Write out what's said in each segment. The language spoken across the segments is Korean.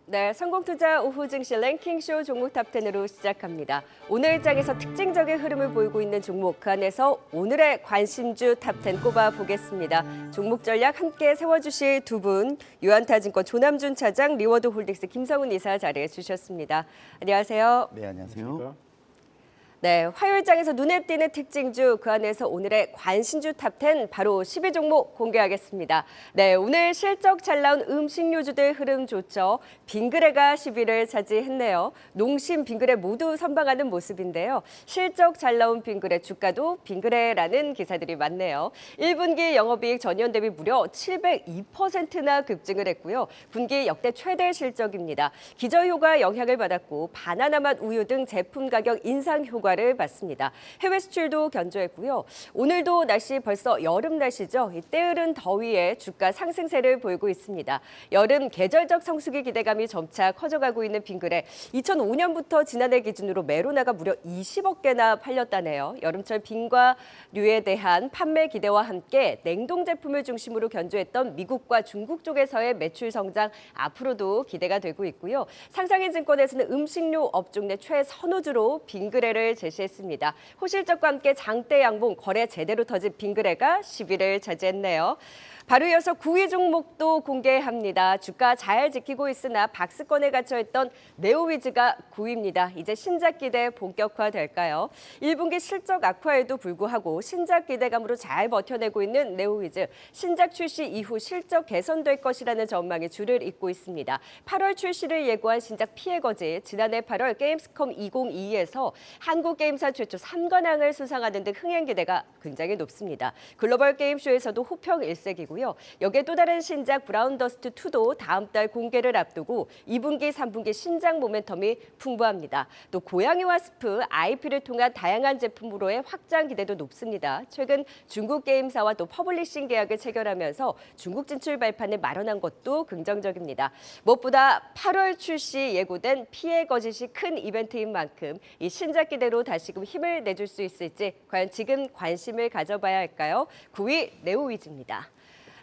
네, 성공투자 오후 증시 랭킹쇼 종목 탑10으로 시작합니다. 오늘 장에서 특징적인 흐름을 보이고 있는 종목, 그 안에서 오늘의 관심주 탑10 꼽아보겠습니다. 종목 전략 함께 세워주실 두 분, 유한타증권 조남준 차장, 리워드 홀딩스 김성훈 이사 자리해 주셨습니다. 안녕하세요. 네, 안녕하세요. 네, 화요일장에서 눈에 띄는 특징주, 그 안에서 오늘의 관심주 탑10 바로 12종목 공개하겠습니다. 네, 오늘 실적 잘 나온 음식료주들 흐름 좋죠. 빙그레가 10위를 차지했네요. 농심, 빙그레 모두 선방하는 모습인데요. 실적 잘 나온 빙그레, 주가도 빙그레라는 기사들이 많네요. 1분기 영업이익 전년 대비 무려 702%나 급증을 했고요. 분기 역대 최대 실적입니다. 기저효과 영향을 받았고 바나나 맛 우유 등 제품 가격 인상 효과를 받습니다. 해외 수출도 견조했고요. 오늘도 날씨 벌써 여름 날씨죠. 이 때으른 더위에 주가 상승세를 보이고 있습니다. 여름 계절적 성수기 기대감이 점차 커져가고 있는 빙그레. 2005년부터 지난해 기준으로 메로나가 무려 20억 개나 팔렸다네요. 여름철 빙과류에 대한 판매 기대와 함께 냉동 제품을 중심으로 견조했던 미국과 중국 쪽에서의 매출 성장 앞으로도 기대가 되고 있고요. 상상인 증권에서는 음식료 업종 내 최선호주로 빙그레를 제시했습니다. 호실적과 함께 장대 양봉 거래 제대로 터진 빙그레가 10위를 차지했네요. 바로 이어서 9위 종목도 공개합니다. 주가 잘 지키고 있으나 박스권에 갇혀있던 네오위즈가 9위입니다. 이제 신작 기대 본격화될까요? 1분기 실적 악화에도 불구하고 신작 기대감으로 잘 버텨내고 있는 네오위즈. 신작 출시 이후 실적 개선될 것이라는 전망이 줄을 잇고 있습니다. 8월 출시를 예고한 신작 피해거지, 지난해 8월 게임스컴 2022에서 한국 게임사 최초 3관왕을 수상하는 등 흥행 기대가 굉장히 높습니다. 글로벌 게임쇼에서도 호평 일색이고 여기에 또 다른 신작 브라운더스트 2도 다음 달 공개를 앞두고 2분기, 3분기 신작 모멘텀이 풍부합니다. 또 고양이와 스프, IP를 통한 다양한 제품으로의 확장 기대도 높습니다. 최근 중국 게임사와 또 퍼블리싱 계약을 체결하면서 중국 진출 발판을 마련한 것도 긍정적입니다. 무엇보다 8월 출시 예고된 피해 거짓이 큰 이벤트인 만큼 이 신작 기대로 다시금 힘을 내줄 수 있을지 과연 지금 관심을 가져봐야 할까요? 9위 네오위즈입니다.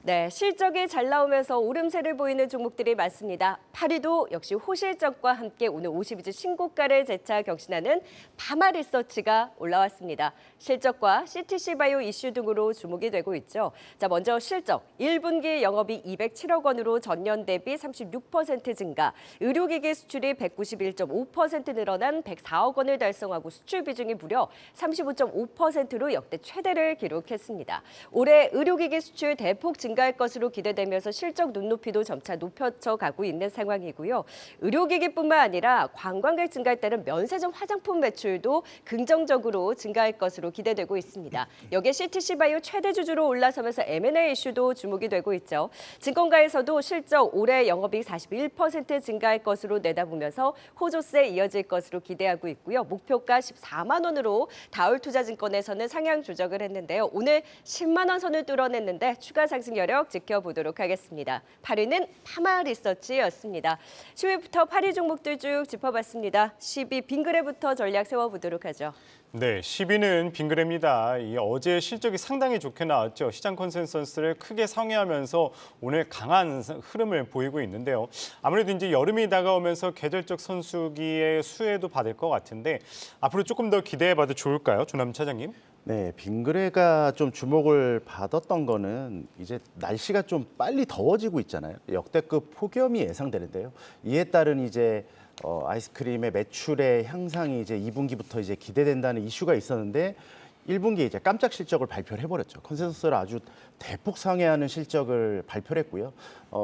네, 실적이 잘 나오면서 오름세를 보이는 종목들이 많습니다. 8위도 역시 호실적과 함께 오늘 52주 신고가를 재차 경신하는 파마리서치가 올라왔습니다. 실적과 CTC 바이오 이슈 등으로 주목이 되고 있죠. 자, 먼저 실적. 1분기 영업이 207억 원으로 전년 대비 36% 증가, 의료기기 수출이 191.5% 늘어난 104억 원을 달성하고 수출 비중이 무려 35.5%로 역대 최대를 기록했습니다. 올해 의료기기 수출 대폭 증가할 것으로 기대되면서 실적 눈높이도 점차 높여져 가고 있는 상황이고요. 의료기기뿐만 아니라 관광객 증가에 따른 면세점 화장품 매출도 긍정적으로 증가할 것으로 기대되고 있습니다. 여기에 CTC 바이오 최대 주주로 올라서면서 M&A 이슈도 주목이 되고 있죠. 증권가에서도 실적 올해 영업이익 41% 증가할 것으로 내다보면서 호조세 이어질 것으로 기대하고 있고요. 목표가 14만 원으로 다울투자증권에서는 상향 조정을 했는데요. 오늘 10만 원 선을 뚫어냈는데 추가 상승 여력 지켜보도록 하겠습니다. 8위는 파마리서치였습니다. 10위부터 8위 종목들 쭉 짚어봤습니다. 10위 빙그레부터 전략 세워보도록 하죠. 네, 10위는 빙그레입니다. 어제 실적이 상당히 좋게 나왔죠. 시장 컨센서스를 크게 상회하면서 오늘 강한 흐름을 보이고 있는데요. 아무래도 이제 여름이 다가오면서 계절적 성수기의 수혜도 받을 것 같은데 앞으로 조금 더 기대해봐도 좋을까요, 조남 차장님? 네, 빙그레가 좀 주목을 받았던 거는 이제 날씨가 좀 빨리 더워지고 있잖아요. 역대급 폭염이 예상되는데요. 이에 따른 이제 아이스크림의 매출의 향상이 이제 2분기부터 이제 기대된다는 이슈가 있었는데 1분기에 이제 깜짝 실적을 발표를 해버렸죠. 컨센서스를 아주 대폭 상회하는 실적을 발표를 했고요.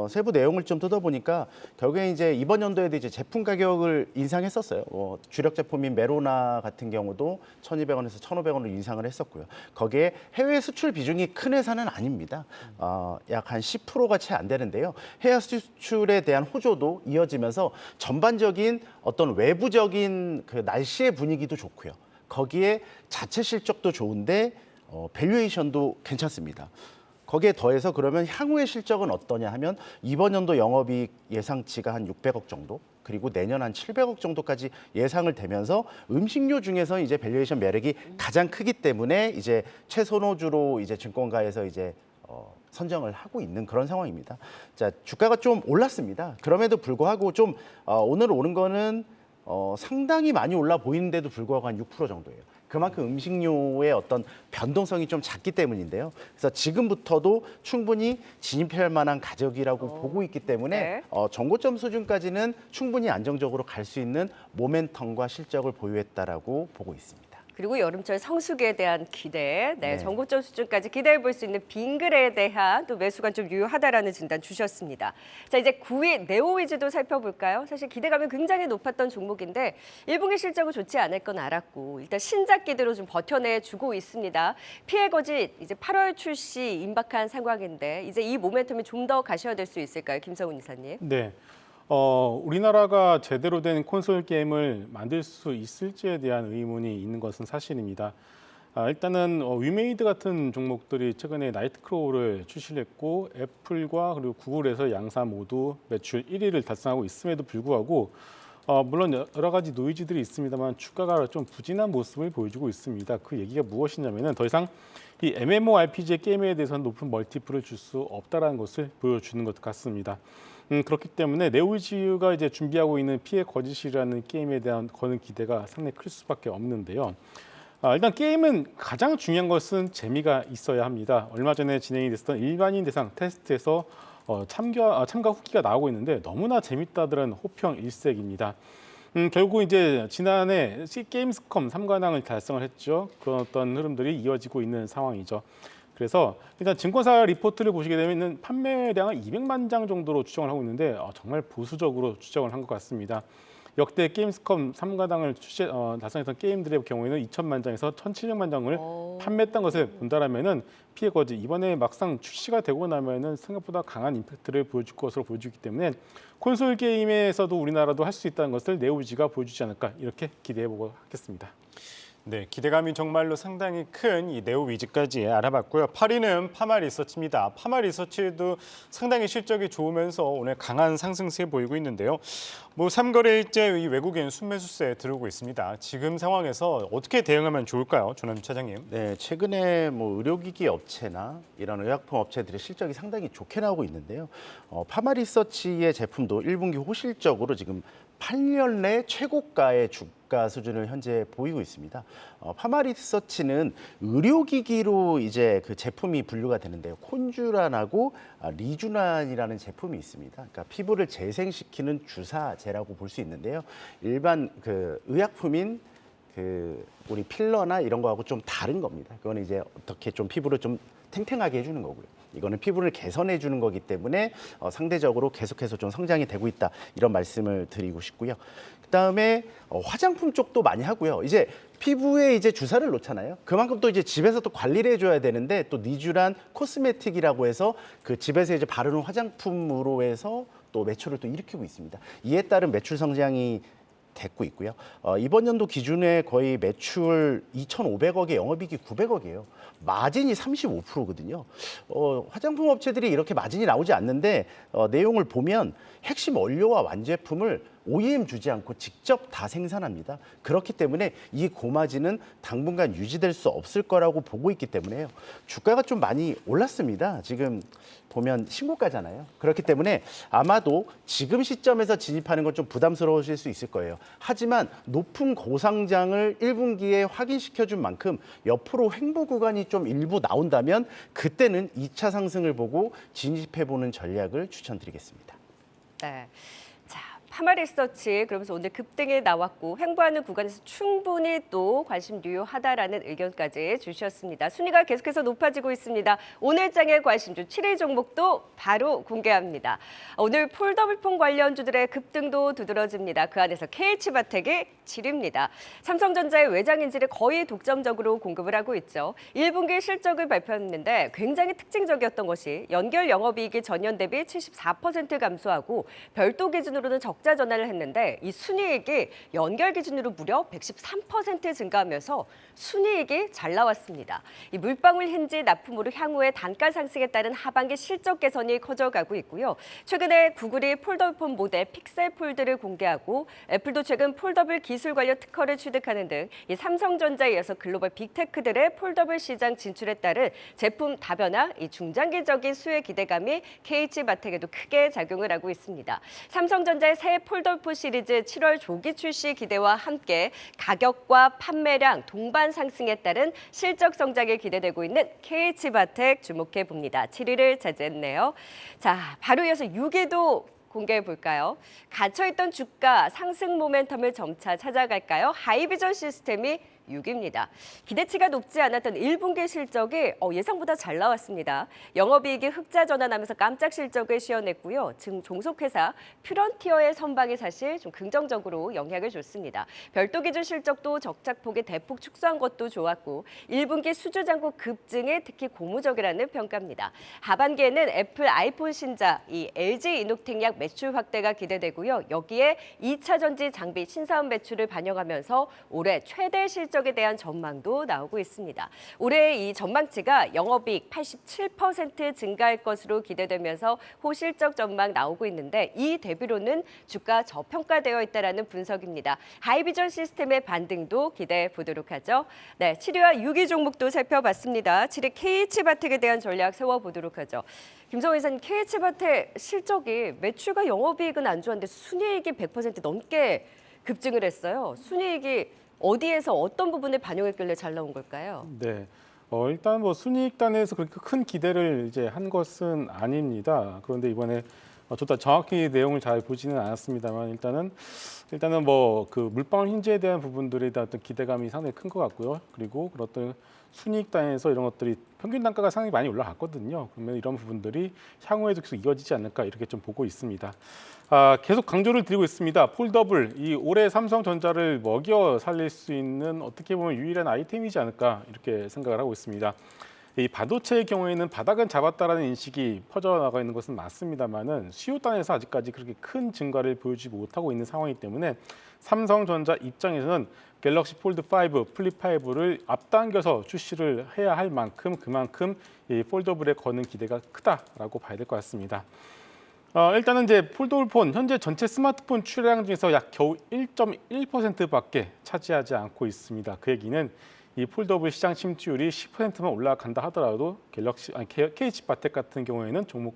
세부 내용을 좀 뜯어보니까 결국에 이제 이번 연도에도 이제 제품 가격을 인상했었어요. 주력 제품인 메로나 같은 경우도 1,200원에서 1,500원으로 인상을 했었고요. 거기에 해외 수출 비중이 큰 회사는 아닙니다. 약 한 10%가 채 안 되는데요. 해외 수출에 대한 호조도 이어지면서 전반적인 어떤 외부적인 그 날씨의 분위기도 좋고요. 거기에 자체 실적도 좋은데 밸류에이션도 괜찮습니다. 거기에 더해서 그러면 향후의 실적은 어떠냐 하면 이번 연도 영업이익 예상치가 한 600억 정도, 그리고 내년 한 700억 정도까지 예상을 되면서 음식료 중에서 이제 밸류에이션 매력이 가장 크기 때문에 이제 최선호주로 이제 증권가에서 이제 선정을 하고 있는 그런 상황입니다. 자, 주가가 좀 올랐습니다. 그럼에도 불구하고 좀 오늘 오른 거는 상당히 많이 올라 보이는데도 불구하고 한 6% 정도예요. 그만큼 음식료의 어떤 변동성이 좀 작기 때문인데요. 그래서 지금부터도 충분히 진입할 만한 가격이라고 보고 있기 때문에 네. 정고점 수준까지는 충분히 안정적으로 갈 수 있는 모멘텀과 실적을 보유했다라고 보고 있습니다. 그리고 여름철 성수기에 대한 기대, 네. 정고점 수준까지 기대해 볼 수 있는 빙그레에 대한 또 매수가 좀 유효하다라는 진단 주셨습니다. 자, 이제 9위 네오위즈도 살펴볼까요? 사실 기대감이 굉장히 높았던 종목인데 1분기 실적은 좋지 않을 건 알았고 일단 신작 기대로 좀 버텨내주고 있습니다. 피해 거짓 이제 8월 출시 임박한 상황인데 이제 이 모멘텀이 좀 더 가셔야 될 수 있을까요, 김성훈 이사님? 네. 우리나라가 제대로 된 콘솔 게임을 만들 수 있을지에 대한 의문이 있는 것은 사실입니다. 일단은 위메이드 같은 종목들이 최근에 나이트크로우를 출시를 했고 애플과 그리고 구글에서 양사 모두 매출 1위를 달성하고 있음에도 불구하고 물론 여러 가지 노이즈들이 있습니다만 주가가 좀 부진한 모습을 보여주고 있습니다. 그 얘기가 무엇이냐면은 더 이상 이 MMORPG 게임에 대해서는 높은 멀티플을 줄 수 없다라는 것을 보여주는 것 같습니다. 그렇기 때문에 네오위즈가 이제 준비하고 있는 피해 거짓이라는 게임에 대한 거는 기대가 상당히 클 수밖에 없는데요. 일단 게임은 가장 중요한 것은 재미가 있어야 합니다. 얼마 전에 진행이 됐던 일반인 대상 테스트에서 참가 후기가 나오고 있는데 너무나 재밌다더라는 호평 일색입니다. 결국 이제 지난해 게임스컴 3관왕을 달성을 했죠. 그런 어떤 흐름들이 이어지고 있는 상황이죠. 그래서 일단 증권사 리포트를 보시게 되면 판매량은 200만 장 정도로 추정을 하고 있는데 정말 보수적으로 추정을 한 것 같습니다. 역대 게임스컴 3관왕을 달성했던 게임들의 경우에는 2천만 장에서 1,700만 장을 판매했던 것을 본다라면은 피해 거짓 이번에 막상 출시가 되고 나면은 생각보다 강한 임팩트를 보여줄 것으로 보여주기 때문에 콘솔 게임에서도 우리나라도 할 수 있다는 것을 네오위즈가 보여주지 않을까 이렇게 기대해보고 하겠습니다. 네, 기대감이 정말로 상당히 큰 이 네오위즈까지 알아봤고요. 8위는 파마리서치입니다. 파마리서치도 상당히 실적이 좋으면서 오늘 강한 상승세 보이고 있는데요. 뭐 3거래일째 이 외국인 순매수세 들어오고 있습니다. 지금 상황에서 어떻게 대응하면 좋을까요, 조남주 차장님? 네, 최근에 뭐 의료기기 업체나 이런 의약품 업체들의 실적이 상당히 좋게 나오고 있는데요. 파마리서치의 제품도 1분기 호실적으로 지금 8년 내 최고가의 주가 수준을 현재 보이고 있습니다. 파마리서치는 의료기기로 이제 그 제품이 분류가 되는데요. 콘주란하고 리주란이라는 제품이 있습니다. 그러니까 피부를 재생시키는 주사제라고 볼 수 있는데요. 일반 그 의약품인 그 우리 필러나 이런 거하고 좀 다른 겁니다. 그거는 이제 어떻게 좀 피부를 좀 탱탱하게 해주는 거고요. 이거는 피부를 개선해 주는 거기 때문에 상대적으로 계속해서 좀 성장이 되고 있다 이런 말씀을 드리고 싶고요. 그다음에 화장품 쪽도 많이 하고요. 이제 피부에 이제 주사를 놓잖아요. 그만큼 또 이제 집에서 또 관리를 해줘야 되는데 또 니쥬란 코스메틱이라고 해서 그 집에서 이제 바르는 화장품으로 해서 또 매출을 또 일으키고 있습니다. 이에 따른 매출 성장이 됐고 있고요. 이번 연도 기준에 거의 매출 2,500억에 영업이익이 900억이에요. 마진이 35%거든요. 화장품 업체들이 이렇게 마진이 나오지 않는데 내용을 보면 핵심 원료와 완제품을 OEM 주지 않고 직접 다 생산합니다. 그렇기 때문에 이 고마진은 당분간 유지될 수 없을 거라고 보고 있기 때문에요. 주가가 좀 많이 올랐습니다. 지금 보면 신고가잖아요. 그렇기 때문에 아마도 지금 시점에서 진입하는 건 좀 부담스러우실 수 있을 거예요. 하지만 높은 고상장을 1분기에 확인시켜준 만큼 옆으로 횡보 구간이 좀 일부 나온다면 그때는 2차 상승을 보고 진입해보는 전략을 추천드리겠습니다. 네. 자, 파마리서치 그러면서 오늘 급등에 나왔고 횡보하는 구간에서 충분히 또 관심 유효하다라는 의견까지 주셨습니다. 순위가 계속해서 높아지고 있습니다. 오늘 장의 관심주 7위 종목도 바로 공개합니다. 오늘 폴더블폰 관련주들의 급등도 두드러집니다. 그 안에서 KH바텍이 7위입니다. 삼성전자의 외장 인지를 거의 독점적으로 공급을 하고 있죠. 1분기 실적을 발표했는데 굉장히 특징적이었던 것이 연결 영업이익이 전년 대비 74% 감소하고 별도 기준으로는 적자 적자 전환을 했는데 이 순이익이 연결 기준으로 무려 113% 증가하면서 순이익이 잘 나왔습니다. 이 물방울 힌지 납품으로 향후에 단가 상승에 따른 하반기 실적 개선이 커져가고 있고요. 최근에 구글이 폴더폰 모델 픽셀 폴드를 공개하고 애플도 최근 폴더블 기술 관련 특허를 취득하는 등 이 삼성전자에 이어서 글로벌 빅테크들의 폴더블 시장 진출에 따른 제품 다변화, 이 중장기적인 수혜 기대감이 KH바텍에도 크게 작용을 하고 있습니다. 삼성전자의 새 폴더폰 시리즈 7월 조기 출시 기대와 함께 가격과 판매량 동반 상승에 따른 실적 성장이 기대되고 있는 KH바텍 주목해 봅니다. 7위를 차지했네요. 자, 바로 이어서 6위도 공개해 볼까요? 갇혀있던 주가 상승 모멘텀을 점차 찾아갈까요? 하이비전 시스템이 6위입니다. 기대치가 높지 않았던 1분기 실적이 예상보다 잘 나왔습니다. 영업이익이 흑자 전환하면서 깜짝 실적을 시현했고요. 지금 종속회사 퓨런티어의 선방이 사실 좀 긍정적으로 영향을 줬습니다. 별도 기준 실적도 적작폭이 대폭 축소한 것도 좋았고 1분기 수주 잔고 급증에 특히 고무적이라는 평가입니다. 하반기에는 애플 아이폰 신작, 이 LG 이노텍약 매출 확대가 기대되고요. 여기에 2차 전지 장비 신사업 매출을 반영하면서 올해 최대 실적에 대한 전망도 나오고 있습니다. 올해 이 전망치가 영업이익 87% 증가할 것으로 기대되면서 호실적 전망 나오고 있는데 이 대비로는 주가 저평가되어 있다는 분석입니다. 하이비전 시스템의 반등도 기대해 보도록 하죠. 네, 7위와 6위 종목도 살펴봤습니다. 7위 KH바텍에 대한 전략 세워보도록 하죠. 김성호 이사님, KH바텍 실적이 매출과 영업이익은 안 좋았는데 순이익이 100% 넘게 급증을 했어요. 순이익이 어디에서 어떤 부분을 반영했길래 잘 나온 걸까요? 네. 일단 뭐 순이익단에서 그렇게 큰 기대를 이제 한 것은 아닙니다. 그런데 이번에 저도 정확히 내용을 잘 보지는 않았습니다만 일단은 뭐 그 물방울 힌지에 대한 부분들에 대한 어떤 기대감이 상당히 큰 것 같고요. 그리고 그런 어떤 순이익단에서 이런 것들이 평균 단가가 상당히 많이 올라갔거든요. 그러면 이런 부분들이 향후에도 계속 이어지지 않을까 이렇게 좀 보고 있습니다. 계속 강조를 드리고 있습니다. 폴더블, 이 올해 삼성전자를 먹여 살릴 수 있는 어떻게 보면 유일한 아이템이지 않을까 이렇게 생각을 하고 있습니다. 이 반도체의 경우에는 바닥은 잡았다라는 인식이 퍼져나가 있는 것은 맞습니다만은 수요단에서 아직까지 그렇게 큰 증가를 보여주지 못하고 있는 상황이기 때문에 삼성전자 입장에서는 갤럭시 폴드 5, 플립 5를 앞당겨서 출시를 해야 할 만큼 그만큼 이 폴더블에 거는 기대가 크다라고 봐야 될 것 같습니다. 일단은 이제 폴더블 현재 전체 스마트폰 출하량 중에서 약 겨우 1.1%밖에 차지하지 않고 있습니다. 그 얘기는 이 폴더블 시장 침투율이 10%만 올라간다 하더라도 KH바텍 같은 경우에는 종목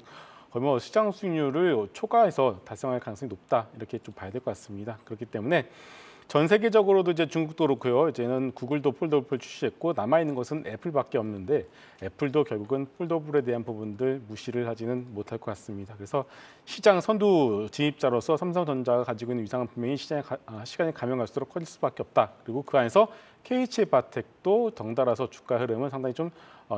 거의 시장 수익률을 초과해서 달성할 가능성이 높다 이렇게 좀 봐야 될 것 같습니다. 그렇기 때문에 전 세계적으로도 이제 중국도 그렇고요. 이제는 구글도 폴더블을 출시했고 남아 있는 것은 애플밖에 없는데 애플도 결국은 폴더블에 대한 부분들 무시를 하지는 못할 것 같습니다. 그래서 시장 선두 진입자로서 삼성전자가 가지고 있는 위상은 분명히 시간이 가면 갈수록 커질 수밖에 없다. 그리고 그 안에서 KH바텍도 덩달아서 주가 흐름은 상당히 좀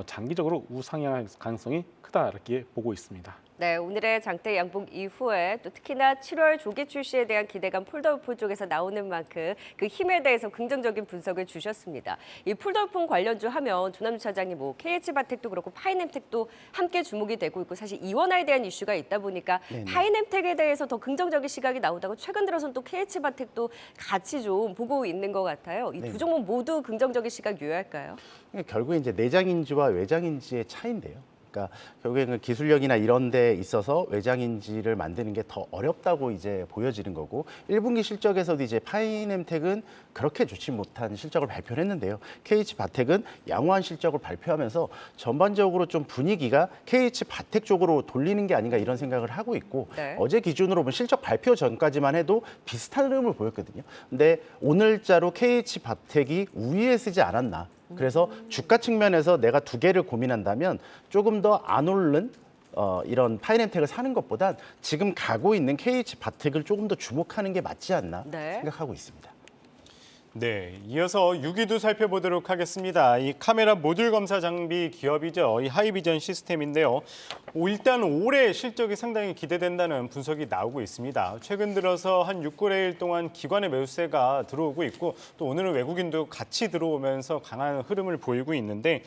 장기적으로 우상향할 가능성이 크다 이렇게 보고 있습니다. 네, 오늘의 장대 양봉 이후에 또 특히나 7월 조기 출시에 대한 기대감 폴더폰 쪽에서 나오는 만큼 그 힘에 대해서 긍정적인 분석을 주셨습니다. 이 폴더폰 관련주 하면 조남주 차장님 뭐 KH바텍도 그렇고 파이nem텍도 함께 주목이 되고 있고 사실 이원화에 대한 이슈가 있다 보니까 파이nem텍에 대해서 더 긍정적인 시각이 나오다가 최근 들어서는 또 KH바텍도 같이 좀 보고 있는 것 같아요. 이 두 종목 모두 긍정적인 시각 유효할까요? 결국에 이제 내장인지와 외장인지의 차이인데요. 그러니까 결국에는 기술력이나 이런 데 있어서 외장인지를 만드는 게 더 어렵다고 이제 보여지는 거고 1분기 실적에서도 이제 파이nem텍은 그렇게 좋지 못한 실적을 발표를 했는데요. KH바텍은 양호한 실적을 발표하면서 전반적으로 좀 분위기가 KH바텍 쪽으로 돌리는 게 아닌가 이런 생각을 하고 있고 어제 기준으로 보면 실적 발표 전까지만 해도 비슷한 흐름을 보였거든요. 근데 오늘자로 KH바텍이 우위에 쓰지 않았나. 그래서 주가 측면에서 내가 두 개를 고민한다면 조금 더 안 오른 이런 파이nem텍을 사는 것보단 지금 가고 있는 KH바텍을 조금 더 주목하는 게 맞지 않나 생각하고 있습니다. 네, 이어서 6위도 살펴보도록 하겠습니다. 이 카메라 모듈 검사 장비 기업이죠. 이 하이비전 시스템인데요. 일단 올해 실적이 상당히 기대된다는 분석이 나오고 있습니다. 최근 들어서 한 6개월 동안 기관의 매수세가 들어오고 있고 또 오늘은 외국인도 같이 들어오면서 강한 흐름을 보이고 있는데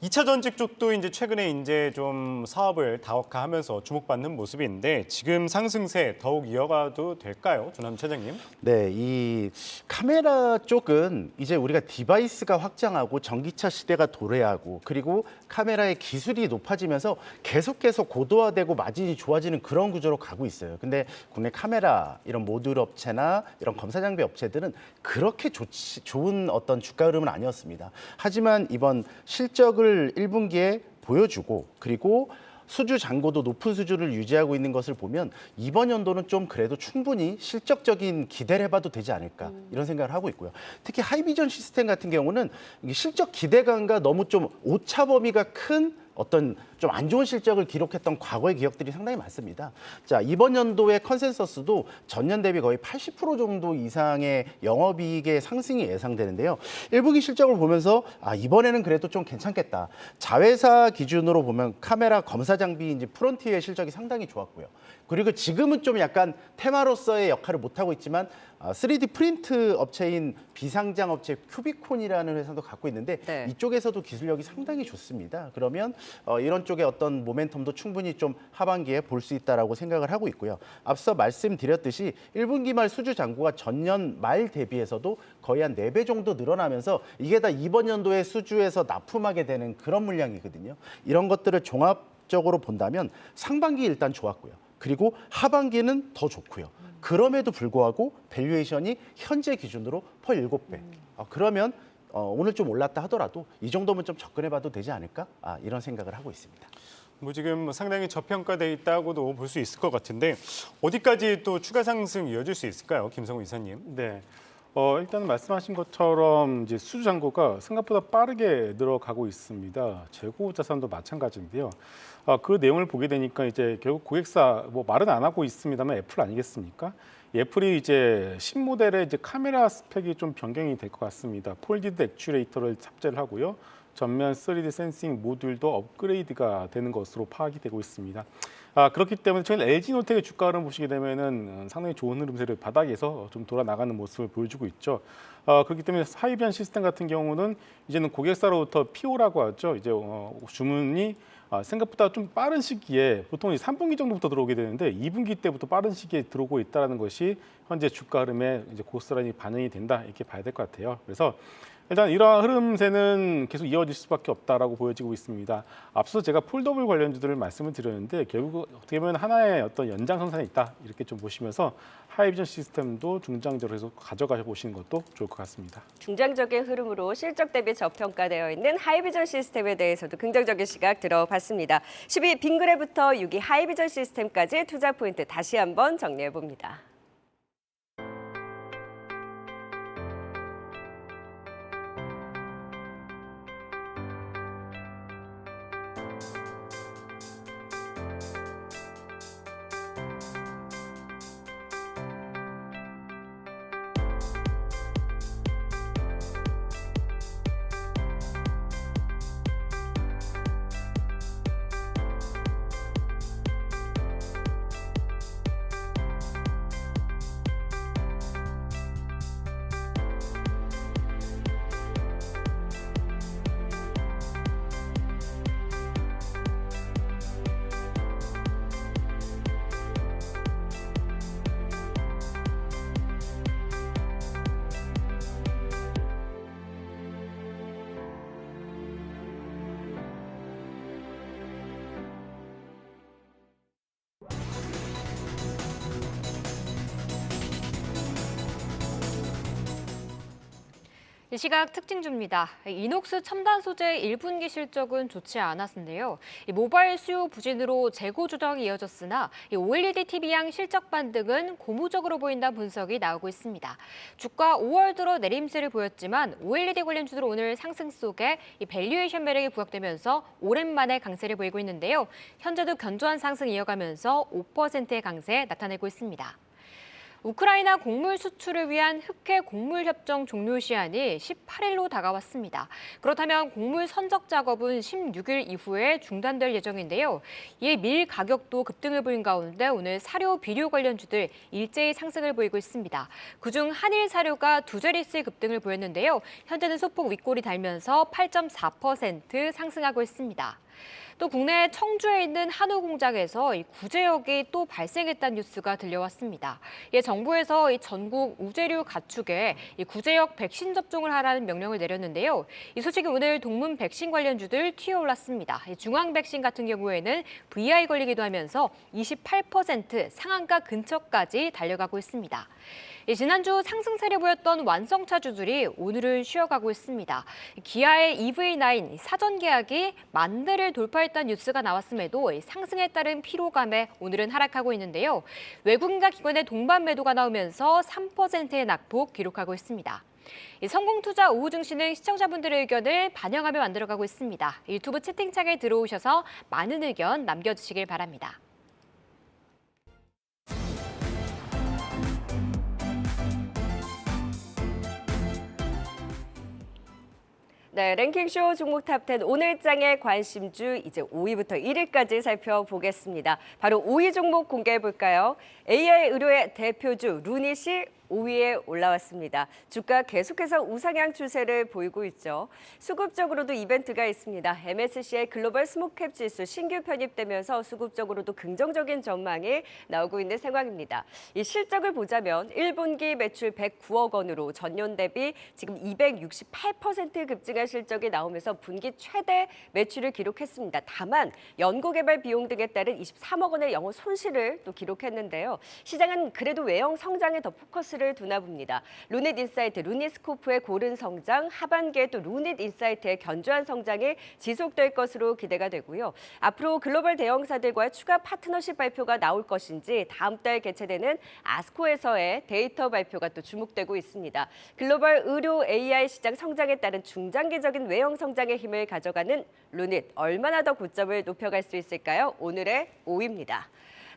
2차 전지 쪽도 이제 최근에 이제 좀 사업을 다각화하면서 주목받는 모습인데 지금 상승세 더욱 이어가도 될까요, 조남 차장님? 네, 이 카메라 쪽은 이제 우리가 디바이스가 확장하고 전기차 시대가 도래하고 그리고 카메라의 기술이 높아지면서 계속해서 고도화되고 마진이 좋아지는 그런 구조로 가고 있어요. 근데 국내 카메라 이런 모듈 업체나 이런 검사 장비 업체들은 그렇게 좋은 어떤 주가 흐름은 아니었습니다. 하지만 이번 실적을 1분기에 보여주고 그리고 수주 잔고도 높은 수주를 유지하고 있는 것을 보면 이번 연도는 좀 그래도 충분히 실적적인 기대를 해봐도 되지 않을까 이런 생각을 하고 있고요. 특히 하이비전 시스템 같은 경우는 이게 실적 기대감과 너무 좀 오차 범위가 큰 어떤 좀 안 좋은 실적을 기록했던 과거의 기업들이 상당히 많습니다. 자, 이번 연도의 컨센서스도 전년 대비 거의 80% 정도 이상의 영업이익의 상승이 예상되는데요. 1분기 실적을 보면서 이번에는 그래도 좀 괜찮겠다. 자회사 기준으로 보면 카메라 검사 장비 이제 프론티어의 실적이 상당히 좋았고요. 그리고 지금은 좀 약간 테마로서의 역할을 못하고 있지만 3D 프린트 업체인 비상장 업체 큐비콘이라는 회사도 갖고 있는데 네. 이쪽에서도 기술력이 상당히 좋습니다. 그러면 이런 쪽의 어떤 모멘텀도 충분히 좀 하반기에 볼 수 있다라고 생각을 하고 있고요. 앞서 말씀드렸듯이 1분기 말 수주 잔고가 전년 말 대비해서도 거의 한 4배 정도 늘어나면서 이게 다 이번 연도에 수주에서 납품하게 되는 그런 물량이거든요. 이런 것들을 종합적으로 본다면 상반기 일단 좋았고요. 그리고 하반기는 더 좋고요. 그럼에도 불구하고 밸류에이션이 현재 기준으로 퍼 7배. 그러면 오늘 좀 올랐다 하더라도 이 정도면 좀 접근해봐도 되지 않을까? 이런 생각을 하고 있습니다. 뭐 지금 상당히 저평가돼 있다고도 볼 수 있을 것 같은데 어디까지 또 추가 상승 이어질 수 있을까요, 김성우 이사님? 네. 일단은 말씀하신 것처럼 이제 수주 잔고가 생각보다 빠르게 늘어가고 있습니다. 재고 자산도 마찬가지인데요. 그 내용을 보게 되니까 이제 결국 고객사 뭐 말은 안 하고 있습니다만 애플 아니겠습니까? 이 애플이 이제 신모델의 이제 카메라 스펙이 좀 변경이 될 것 같습니다. 폴디드 액추레이터를 탑재를 하고요. 전면 3D 센싱 모듈도 업그레이드가 되는 것으로 파악이 되고 있습니다. 그렇기 때문에 저희는 LG노텍의 주가 흐름 보시게 되면은 상당히 좋은 흐름세를 바닥에서 좀 돌아 나가는 모습을 보여주고 있죠. 그렇기 때문에 하이비안 시스템 같은 경우는 이제는 고객사로부터 PO라고 하죠. 이제 주문이 생각보다 좀 빠른 시기에 보통 3분기 정도부터 들어오게 되는데 2분기 때부터 빠른 시기에 들어오고 있다는 것이 현재 주가 흐름에 이제 고스란히 반영이 된다 이렇게 봐야 될 것 같아요. 그래서 일단 이러한 흐름세는 계속 이어질 수밖에 없다라고 보여지고 있습니다. 앞서 제가 폴더블 관련주들을 말씀을 드렸는데 결국 어떻게 보면 하나의 어떤 연장선상에 있다 이렇게 좀 보시면서 하이비전 시스템도 중장기적으로 해서 가져가 보시는 것도 좋을 것 같습니다. 중장적인 흐름으로 실적 대비 저평가되어 있는 하이비전 시스템에 대해서도 긍정적인 시각 들어봤습니다. 10위 빙그레부터 6위 하이비전 시스템까지 투자 포인트 다시 한번 정리해 봅니다. 이 시각 특징주입니다. 이녹스 첨단 소재의 1분기 실적은 좋지 않았는데요. 모바일 수요 부진으로 재고 조정이 이어졌으나 OLED TV양 실적 반등은 고무적으로 보인다는 분석이 나오고 있습니다. 주가 5월 들어 내림세를 보였지만 OLED 관련주들 오늘 상승 속에 밸류에이션 매력이 부각되면서 오랜만에 강세를 보이고 있는데요. 현재도 견조한 상승 이어가면서 5%의 강세 나타내고 있습니다. 우크라이나 곡물 수출을 위한 흑해 곡물 협정 종료 시한이 18일로 다가왔습니다. 그렇다면 곡물 선적 작업은 16일 이후에 중단될 예정인데요. 이에 밀 가격도 급등을 보인 가운데 오늘 사료, 비료 관련주들 일제히 상승을 보이고 있습니다. 그중 한일 사료가 두 자릿수의 급등을 보였는데요. 현재는 소폭 윗골이 달면서 8.4% 상승하고 있습니다. 또 국내 청주에 있는 한우 공장에서 이 구제역이 또 발생했다는 뉴스가 들려왔습니다. 예, 정부에서 이 전국 우제류 가축에 이 구제역 백신 접종을 하라는 명령을 내렸는데요. 이 소식이 오늘 동문 백신 관련주들 튀어올랐습니다. 중앙 백신 같은 경우에는 VI 걸리기도 하면서 28% 상한가 근처까지 달려가고 있습니다. 지난주 상승세를 보였던 완성차주들이 오늘은 쉬어가고 있습니다. 기아의 EV9 사전 계약이 10,000대를 돌파했다는 뉴스가 나왔음에도 상승에 따른 피로감에 오늘은 하락하고 있는데요. 외국인과 기관의 동반 매도가 나오면서 3%의 낙폭 기록하고 있습니다. 성공투자 오후 증시는 시청자분들의 의견을 반영하며 만들어가고 있습니다. 유튜브 채팅창에 들어오셔서 많은 의견 남겨주시길 바랍니다. 네, 랭킹쇼 종목 탑10 오늘장의 관심주 이제 5위부터 1위까지 살펴보겠습니다. 바로 5위 종목 공개해 볼까요? AI 의료의 대표주 루닛이 5위에 올라왔습니다. 주가 계속해서 우상향 추세를 보이고 있죠. 수급적으로도 이벤트가 있습니다. MSCI 글로벌 스몰캡 지수 신규 편입되면서 수급적으로도 긍정적인 전망이 나오고 있는 상황입니다. 이 실적을 보자면 1분기 매출 109억 원으로 전년 대비 지금 268% 급증한 실적이 나오면서 분기 최대 매출을 기록했습니다. 다만 연구개발 비용 등에 따른 23억 원의 영업 손실을 또 기록했는데요. 시장은 그래도 외형 성장에 더 포커스를 두나 봅니다. 루닛 인사이트, 루닛스코프의 고른 성장, 하반기에 또 루닛 인사이트의 견조한 성장이 지속될 것으로 기대가 되고요. 앞으로 글로벌 대형사들과의 추가 파트너십 발표가 나올 것인지 다음 달 개최되는 아스코에서의 데이터 발표가 또 주목되고 있습니다. 글로벌 의료 AI 시장 성장에 따른 중장기적인 외형 성장의 힘을 가져가는 루닛, 얼마나 더 고점을 높여갈 수 있을까요? 오늘의 5위입니다.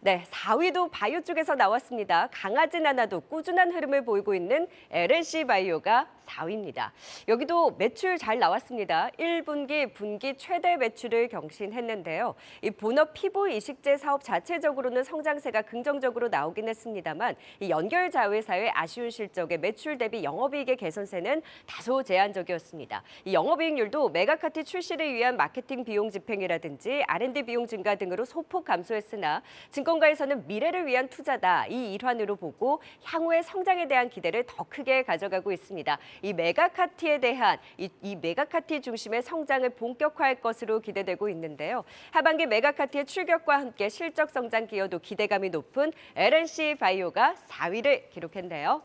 네, 4위도 바이오 쪽에서 나왔습니다. 강하진 않아도 꾸준한 흐름을 보이고 있는 LNC 바이오가 4위입니다. 여기도 매출 잘 나왔습니다. 1분기 분기 최대 매출을 경신했는데요. 이 본업 피부 이식제 사업 자체적으로는 성장세가 긍정적으로 나오긴 했습니다만 이 연결 자회사의 아쉬운 실적에 매출 대비 영업이익의 개선세는 다소 제한적이었습니다. 이 영업이익률도 메가카티 출시를 위한 마케팅 비용 집행이라든지 R&D 비용 증가 등으로 소폭 감소했으나 증권가에서는 미래를 위한 투자다 이 일환으로 보고 향후의 성장에 대한 기대를 더 크게 가져가고 있습니다. 이 메가카티에 대한 이 메가카티 중심의 성장을 본격화할 것으로 기대되고 있는데요. 하반기 메가카티의 출격과 함께 실적 성장 기여도 기대감이 높은 LNC 바이오가 4위를 기록했네요.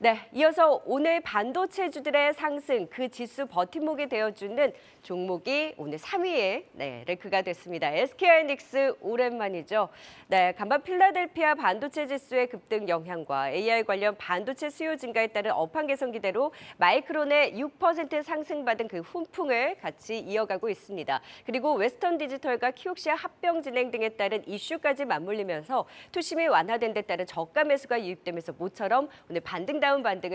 네, 이어서 오늘 반도체주들의 상승, 그 지수 버팀목이 되어주는 종목이 오늘 3위에 랭크가 됐습니다. SK하이닉스 오랜만이죠. 네, 간밤 필라델피아 반도체 지수의 급등 영향과 AI 관련 반도체 수요 증가에 따른 업황 개선 기대로 마이크론의 6% 상승받은 그 훈풍을 같이 이어가고 있습니다. 그리고 웨스턴 디지털과 키옥시아 합병 진행 등에 따른 이슈까지 맞물리면서 투심이 완화된 데 따른 저가 매수가 유입되면서 모처럼 오늘 반등을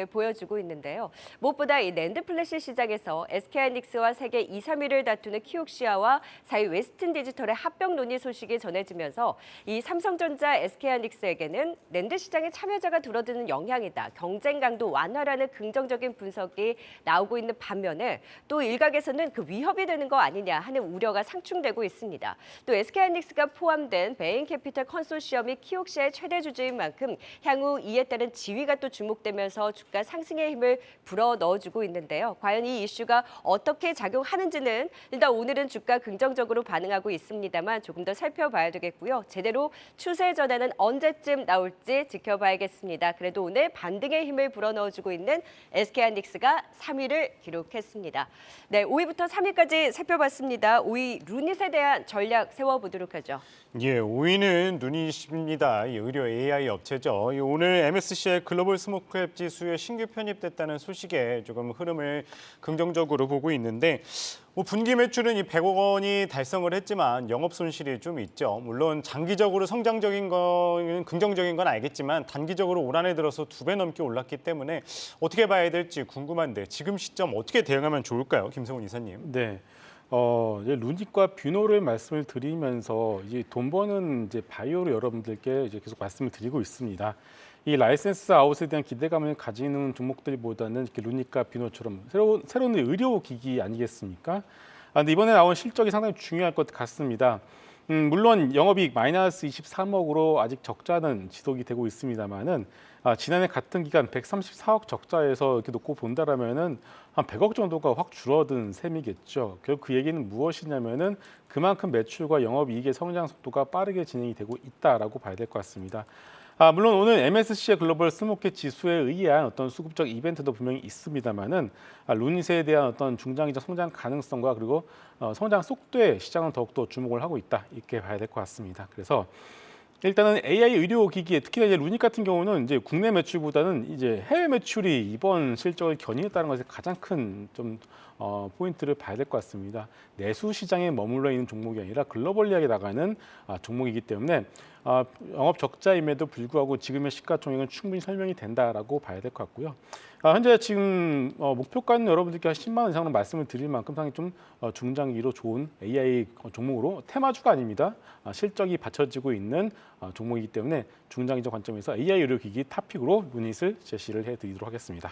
보여주고 있는데요. 무엇보다 이 낸드 플래시 시장에서 SK하이닉스와 세계 2, 3위를 다투는 키옥시아와 4위 웨스턴 디지털의 합병 논의 소식이 전해지면서 이 삼성전자, SK하이닉스에게는 낸드 시장의 참여자가 줄어드는 영향이다. 경쟁 강도 완화라는 긍정적인 분석이 나오고 있는 반면에 또 일각에서는 그 위협이 되는 거 아니냐 하는 우려가 상충되고 있습니다. 또 SK하이닉스가 포함된 베인캐피털 컨소시엄이 키옥시아의 최대 주주인 만큼 향후 이에 따른 지위가 또 주목되면서 주가 상승의 힘을 불어 넣어주고 있는데요. 과연 이 이슈가 어떻게 작용하는지는 일단 오늘은 주가 긍정적으로 반응하고 있습니다만 조금 더 살펴봐야 되겠고요. 제대로 추세 전환은 언제쯤 나올지 지켜봐야겠습니다. 그래도 오늘 반등의 힘을 불어 넣어주고 있는 SK하이닉스가 3위를 기록했습니다. 네, 5위부터 3위까지 살펴봤습니다. 5위 루닛에 대한 전략 세워보도록 하죠. 예, 5위는 루닛입니다. 이 의료 AI 업체죠. 오늘 MSCI 글로벌 스몰캡 종합 지수에 신규 편입됐다는 소식에 조금 흐름을 긍정적으로 보고 있는데 뭐 분기 매출은 이 100억 원이 달성을 했지만 영업 손실이 좀 있죠. 물론 장기적으로 성장적인 거는 긍정적인 건 알겠지만 단기적으로 올 한해 들어서 2배 넘게 올랐기 때문에 어떻게 봐야 될지 궁금한데 지금 시점 어떻게 대응하면 좋을까요, 김성훈 이사님? 네. 이제 루닛과 뷰노를 말씀을 드리면서 이제 돈 버는 이제 바이오로 여러분들께 이제 계속 말씀을 드리고 있습니다. 이 라이센스 아웃에 대한 기대감을 가지는 종목들보다는 이렇게 루닛과 뷰노처럼 새로운 의료 기기 아니겠습니까? 근데 이번에 나온 실적이 상당히 중요할 것 같습니다. 물론 영업이익 마이너스 23억으로 아직 적자는 지속이 되고 있습니다만은 지난해 같은 기간 134억 적자에서 이렇게 놓고 본다라면은 한 100억 정도가 확 줄어든 셈이겠죠. 결국 그 얘기는 무엇이냐면은 그만큼 매출과 영업이익의 성장 속도가 빠르게 진행이 되고 있다라고 봐야 될 것 같습니다. 물론 오늘 MSCI 글로벌 스몰캡 지수에 의한 어떤 수급적 이벤트도 분명히 있습니다만은 루닛에 대한 어떤 중장기적 성장 가능성과 그리고 성장 속도에 시장은 더욱더 주목을 하고 있다 이렇게 봐야 될 것 같습니다. 그래서 일단은 AI 의료기기에 특히나 이제 루닛 같은 경우는 이제 국내 매출보다는 이제 해외 매출이 이번 실적을 견인했다는 것에 가장 큰 좀 포인트를 봐야 될 것 같습니다. 내수 시장에 머물러 있는 종목이 아니라 글로벌리하게 나가는 종목이기 때문에 영업 적자임에도 불구하고 지금의 시가총액은 충분히 설명이 된다라고 봐야 될 것 같고요. 현재 지금 목표가는 여러분들께 한 10만 원 이상으로 말씀을 드릴 만큼 상당히 좀 중장기로 좋은 AI 종목으로 테마주가 아닙니다. 실적이 받쳐지고 있는 종목이기 때문에 중장기적 관점에서 AI 의료기기 탑픽으로 루닛을 제시를 해드리도록 하겠습니다.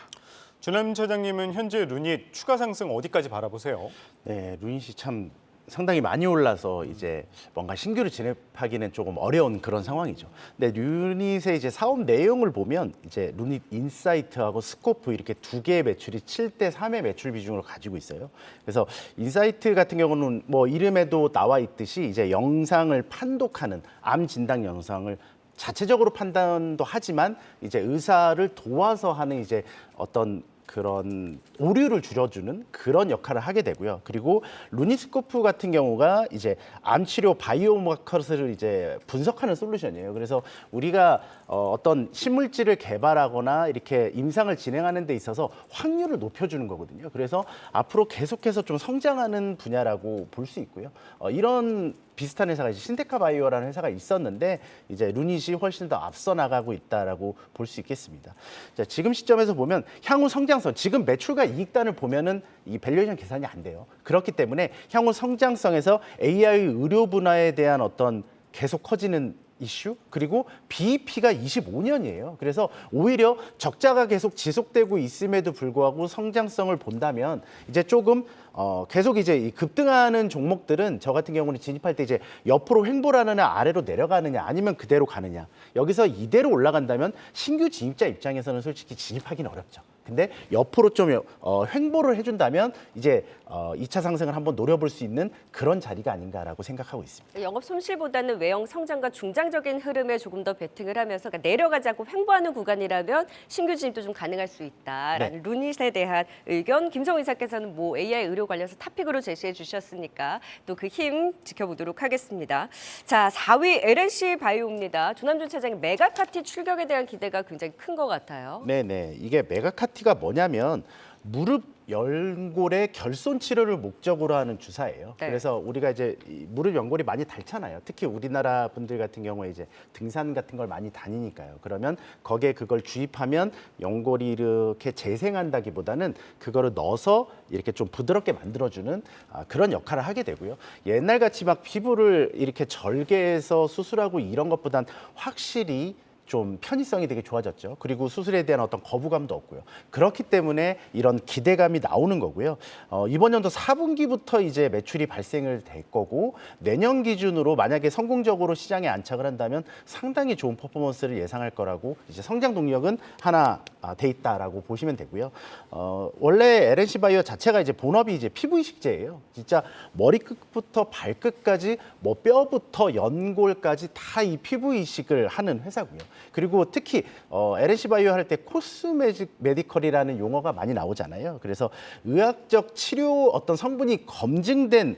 준남 차장님은 현재 루닛 추가 상승 어디까지 바라보세요? 네, 루닛이 참 상당히 많이 올라서 이제 뭔가 신규를 진입하기는 조금 어려운 그런 상황이죠. 근데 루닛의 이제 사업 내용을 보면 이제 루닛 인사이트하고 스코프 이렇게 두 개의 매출이 7대 3의 매출 비중을 가지고 있어요. 그래서 인사이트 같은 경우는 뭐 이름에도 나와 있듯이 이제 영상을 판독하는 암 진단 영상을 자체적으로 판단도 하지만 이제 의사를 도와서 하는 이제 어떤 그런 오류를 줄여주는 그런 역할을 하게 되고요. 그리고 루니스코프 같은 경우가 이제 암 치료 바이오마커를 이제 분석하는 솔루션이에요. 그래서 우리가 어떤 신물질을 개발하거나 이렇게 임상을 진행하는 데 있어서 확률을 높여주는 거거든요. 그래서 앞으로 계속해서 좀 성장하는 분야라고 볼 수 있고요. 이런 비슷한 회사가 이제 신테카 바이오라는 회사가 있었는데 이제 루닛이 훨씬 더 앞서 나가고 있다라고 볼 수 있겠습니다. 자, 지금 시점에서 보면 향후 성장성, 지금 매출과 이익단을 보면은 이 밸류에이션 계산이 안 돼요. 그렇기 때문에 향후 성장성에서 AI 의료 분야에 대한 어떤 계속 커지는 이슈 그리고 BEP가 25년이에요. 그래서 오히려 적자가 계속 지속되고 있음에도 불구하고 성장성을 본다면 이제 조금 계속 이제 이 급등하는 종목들은 저 같은 경우는 진입할 때 이제 옆으로 횡보하느냐 아래로 내려가느냐 아니면 그대로 가느냐 여기서 이대로 올라간다면 신규 진입자 입장에서는 솔직히 진입하기는 어렵죠. 근데 옆으로 좀 횡보를 해준다면 이제 2차 상승을 한번 노려볼 수 있는 그런 자리가 아닌가라고 생각하고 있습니다. 영업 손실보다는 외형 성장과 중장적인 흐름에 조금 더 베팅을 하면서 그러니까 내려가지 않고 횡보하는 구간이라면 신규 진입도 좀 가능할 수 있다라는 루닛에 대한 의견. 김성훈 이사께서는 뭐 AI 의료 관련해서 탑픽으로 제시해 주셨으니까 또 그 힘 지켜보도록 하겠습니다. 자, 4위 LNC 바이오입니다. 조남준 차장의 메가카티 출격에 대한 기대가 굉장히 큰 것 같아요. 네네. 이게 메가카티가 뭐냐면 무릎 연골의 결손 치료를 목적으로 하는 주사예요. 네. 그래서 우리가 이제 이 무릎 연골이 많이 닳잖아요. 특히 우리나라 분들 같은 경우에 이제 등산 같은 걸 많이 다니니까요. 그러면 거기에 그걸 주입하면 연골이 이렇게 재생한다기보다는 그거를 넣어서 이렇게 좀 부드럽게 만들어주는 그런 역할을 하게 되고요. 옛날같이 막 피부를 이렇게 절개해서 수술하고 이런 것보단 확실히 좀 편의성이 되게 좋아졌죠. 그리고 수술에 대한 어떤 거부감도 없고요. 그렇기 때문에 이런 기대감이 나오는 거고요. 이번 연도 4분기부터 이제 매출이 발생을 될 거고 내년 기준으로 만약에 성공적으로 시장에 안착을 한다면 상당히 좋은 퍼포먼스를 예상할 거라고 이제 성장 동력은 하나 돼 있다라고 보시면 되고요. 원래 LNC 바이오 자체가 이제 본업이 이제 피부 이식제예요. 진짜 머리끝부터 발끝까지 뭐 뼈부터 연골까지 다 이 피부 이식을 하는 회사고요. 그리고 특히 LNC 바이오 할 때 코스메틱 메디컬이라는 용어가 많이 나오잖아요. 그래서 의학적 치료 어떤 성분이 검증된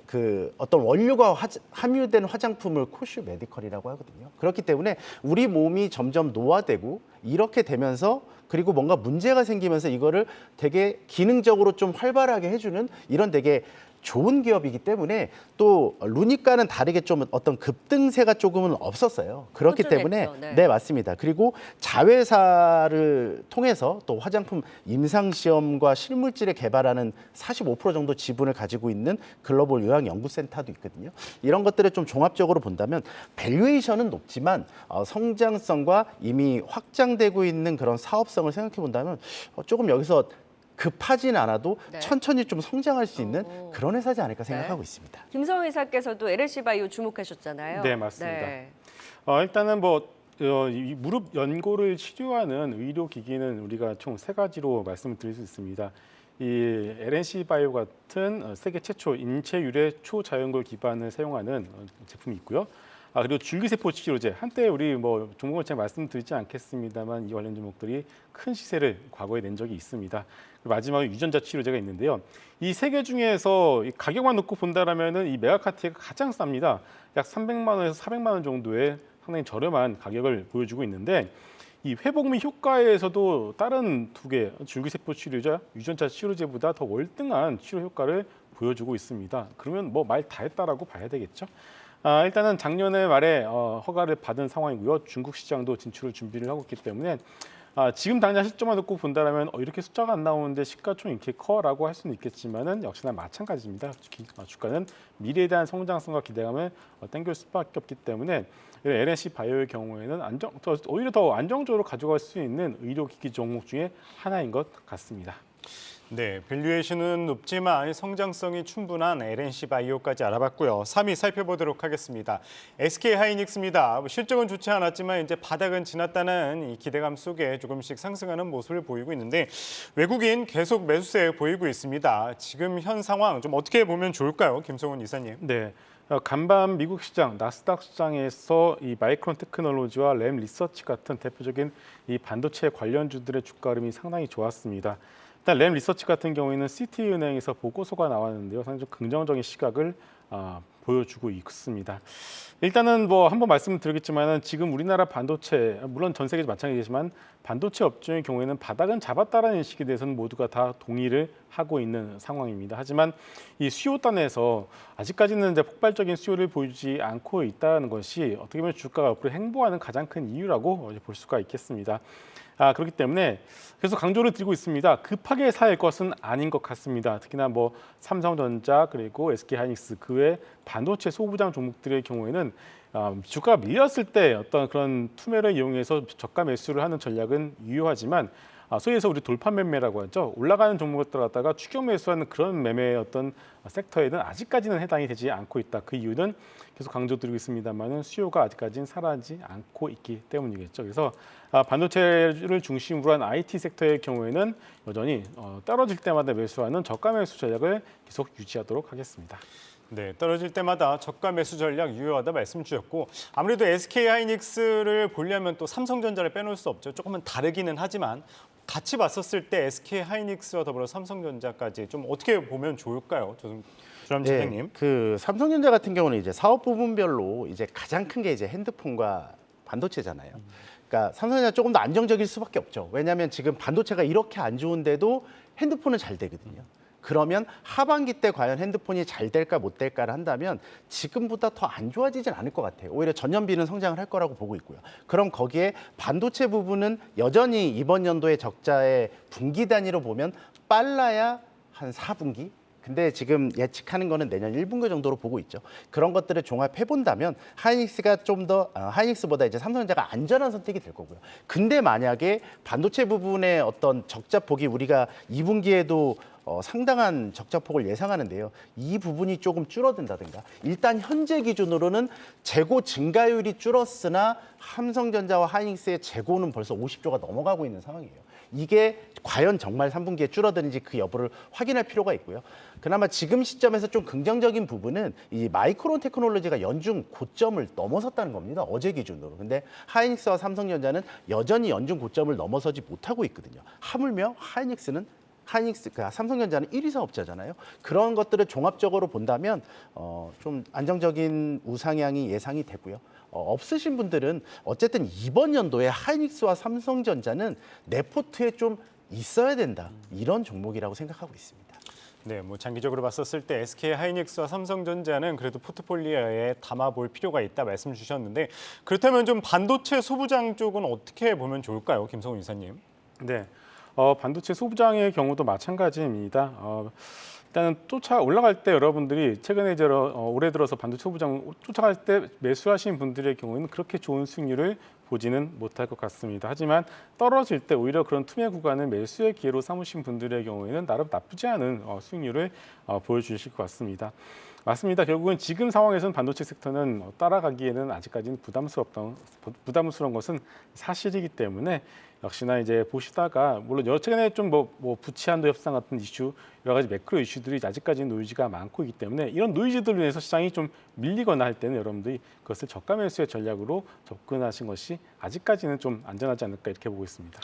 그 어떤 원료가 함유된 화장품을 코슈 메디컬이라고 하거든요. 그렇기 때문에 우리 몸이 점점 노화되고 이렇게 되면서 그리고 뭔가 문제가 생기면서 이거를 되게 기능적으로 좀 활발하게 해주는 이런 되게 좋은 기업이기 때문에 또 루니까는 다르게 좀 어떤 급등세가 조금은 없었어요. 그렇기 때문에 꾸준했죠. 네, 맞습니다. 그리고 자회사를 통해서 또 화장품 임상시험과 실물질을 개발하는 45% 정도 지분을 가지고 있는 글로벌 요양연구센터도 있거든요. 이런 것들을 좀 종합적으로 본다면 밸류에이션은 높지만 성장성과 이미 확장되고 있는 그런 사업성을 생각해 본다면 조금 여기서 급하진 않아도 네. 천천히 좀 성장할 수 있는 오. 그런 회사지 않을까 생각하고 네. 있습니다. 김성훈 이사께서도 LNC 바이오 주목하셨잖아요. 네, 맞습니다. 일단은 이 무릎 연골을 치료하는 의료기기는 우리가 총 3가지로 말씀을 드릴 수 있습니다. 이 LNC 바이오 같은 세계 최초 인체 유래 초자연골 기반을 사용하는 제품이 있고요. 그리고 줄기세포 치료제, 한때 우리 종목을 제가 말씀드리지 않겠습니다만 이 관련 종목들이 큰 시세를 과거에 낸 적이 있습니다. 그리고 마지막에 유전자 치료제가 있는데요. 이 3개 중에서 이 가격만 놓고 본다라면은 이 메가카티가 가장 쌉니다. 약 300만 원에서 400만 원 정도의 상당히 저렴한 가격을 보여주고 있는데 이 회복 및 효과에서도 다른 2개 줄기세포 치료제, 유전자 치료제보다 더 월등한 치료 효과를 보여주고 있습니다. 그러면 말 다 했다라고 봐야 되겠죠. 일단은 작년에 말에 허가를 받은 상황이고요. 중국 시장도 진출을 준비를 하고 있기 때문에 지금 당장 시점만 놓고 본다면 이렇게 숫자가 안 나오는데 시가총 이렇게 커라고 할 수는 있겠지만은 역시나 마찬가지입니다. 주가는 미래에 대한 성장성과 기대감을 땡길 수밖에 없기 때문에 LNC 바이오의 경우에는 오히려 더 안정적으로 가져갈 수 있는 의료기기 종목 중에 하나인 것 같습니다. 네, 밸류에이션은 높지만 성장성이 충분한 LNC 바이오까지 알아봤고요. 3위 살펴보도록 하겠습니다. SK 하이닉스입니다. 실적은 좋지 않았지만 이제 바닥은 지났다는 이 기대감 속에 조금씩 상승하는 모습을 보이고 있는데 외국인 계속 매수세 보이고 있습니다. 지금 현 상황 좀 어떻게 보면 좋을까요, 김성훈 이사님? 네. 간밤 미국 시장, 나스닥 시장에서 이 마이크론 테크놀로지와 램 리서치 같은 대표적인 이 반도체 관련주들의 주가 흐름이 상당히 좋았습니다. 일단 램 리서치 같은 경우에는 시티은행에서 보고서가 나왔는데요. 상당히 좀 긍정적인 시각을 보여주고 있습니다. 일단은 한번 말씀드리겠지만은 지금 우리나라 반도체, 물론 전 세계 마찬가지지만 반도체 업종의 경우에는 바닥은 잡았다라는 인식에 대해서는 모두가 다 동의를 하고 있는 상황입니다. 하지만 이 수요단에서 아직까지는 이제 폭발적인 수요를 보이지 않고 있다는 것이 어떻게 보면 주가가 앞으로 행보하는 가장 큰 이유라고 볼 수가 있겠습니다. 그렇기 때문에 계속 강조를 드리고 있습니다. 급하게 살 것은 아닌 것 같습니다. 특히나 삼성전자 그리고 SK하이닉스 그 외 반도체 소부장 종목들의 경우에는 주가가 밀렸을 때 어떤 그런 투매를 이용해서 저가 매수를 하는 전략은 유효하지만 소위 해서 우리 돌파 매매라고 하죠. 올라가는 종목을 들어갔다가 추격 매수하는 그런 매매의 어떤 섹터에는 아직까지는 해당이 되지 않고 있다. 그 이유는 계속 강조드리고 있습니다만은 수요가 아직까지는 살아나지 않고 있기 때문이겠죠. 그래서 반도체를 중심으로 한 IT 섹터의 경우에는 여전히 떨어질 때마다 매수하는 저가 매수 전략을 계속 유지하도록 하겠습니다. 네, 떨어질 때마다 저가 매수 전략 유효하다 말씀 주셨고 아무래도 SK 하이닉스를 보려면 또 삼성전자를 빼놓을 수 없죠. 조금은 다르기는 하지만 같이 봤었을 때 SK 하이닉스와 더불어 삼성전자까지 좀 어떻게 보면 좋을까요, 조남 지사님? 그 삼성전자 같은 경우는 이제 사업 부분별로 이제 가장 큰 게 이제 핸드폰과 반도체잖아요. 그러니까 삼성전자 조금 더 안정적일 수밖에 없죠. 왜냐하면 지금 반도체가 이렇게 안 좋은데도 핸드폰은 잘 되거든요. 그러면 하반기 때 과연 핸드폰이 잘 될까 못 될까를 한다면 지금보다 더 안 좋아지진 않을 것 같아요. 오히려 전년비는 성장을 할 거라고 보고 있고요. 그럼 거기에 반도체 부분은 여전히 이번 연도의 적자의 분기 단위로 보면 빨라야 한 4분기? 근데 지금 예측하는 거는 내년 1분기 정도로 보고 있죠. 그런 것들을 종합해 본다면 하이닉스가 좀 더 하이닉스보다 이제 삼성전자가 안전한 선택이 될 거고요. 근데 만약에 반도체 부분의 어떤 적자폭이 우리가 2분기에도 상당한 적자폭을 예상하는데요. 이 부분이 조금 줄어든다든가 일단 현재 기준으로는 재고 증가율이 줄었으나 삼성전자와 하이닉스의 재고는 벌써 50조가 넘어가고 있는 상황이에요. 이게 과연 정말 3분기에 줄어드는지 그 여부를 확인할 필요가 있고요. 그나마 지금 시점에서 좀 긍정적인 부분은 이 마이크론 테크놀로지가 연중 고점을 넘어섰다는 겁니다. 어제 기준으로. 근데 하이닉스와 삼성전자는 여전히 연중 고점을 넘어서지 못하고 있거든요. 하물며 삼성전자는 1위 사업자잖아요. 그런 것들을 종합적으로 본다면 좀 안정적인 우상향이 예상이 되고요. 없으신 분들은 어쨌든 이번 연도에 하이닉스와 삼성전자는 내 포트에 좀 있어야 된다. 이런 종목이라고 생각하고 있습니다. 네, 뭐 장기적으로 봤었을 때 SK 하이닉스와 삼성전자는 그래도 포트폴리오에 담아볼 필요가 있다 말씀 주셨는데 그렇다면 좀 반도체 소부장 쪽은 어떻게 보면 좋을까요, 김성훈 이사님? 네, 반도체 소부장의 경우도 마찬가지입니다. 일단은 올라갈 때 여러분들이 최근에 올해 들어서 반도체 소부장 쫓아갈 때 매수하신 분들의 경우에는 그렇게 좋은 수익률을 보지는 못할 것 같습니다. 하지만 떨어질 때 오히려 그런 투매 구간을 매수의 기회로 삼으신 분들의 경우에는 나름 나쁘지 않은 수익률을 보여주실 것 같습니다. 맞습니다. 결국은 지금 상황에서는 반도체 섹터는 따라가기에는 아직까지는 부담스러운 것은 사실이기 때문에 역시나 이제 보시다가 물론 최근에 좀 뭐 부채한도 협상 같은 이슈 여러 가지 매크로 이슈들이 아직까지는 노이즈가 많고 있기 때문에 이런 노이즈들로 인해서 시장이 좀 밀리거나 할 때는 여러분들이 그것을 저가 매수의 전략으로 접근하신 것이 아직까지는 좀 안전하지 않을까 이렇게 보고 있습니다.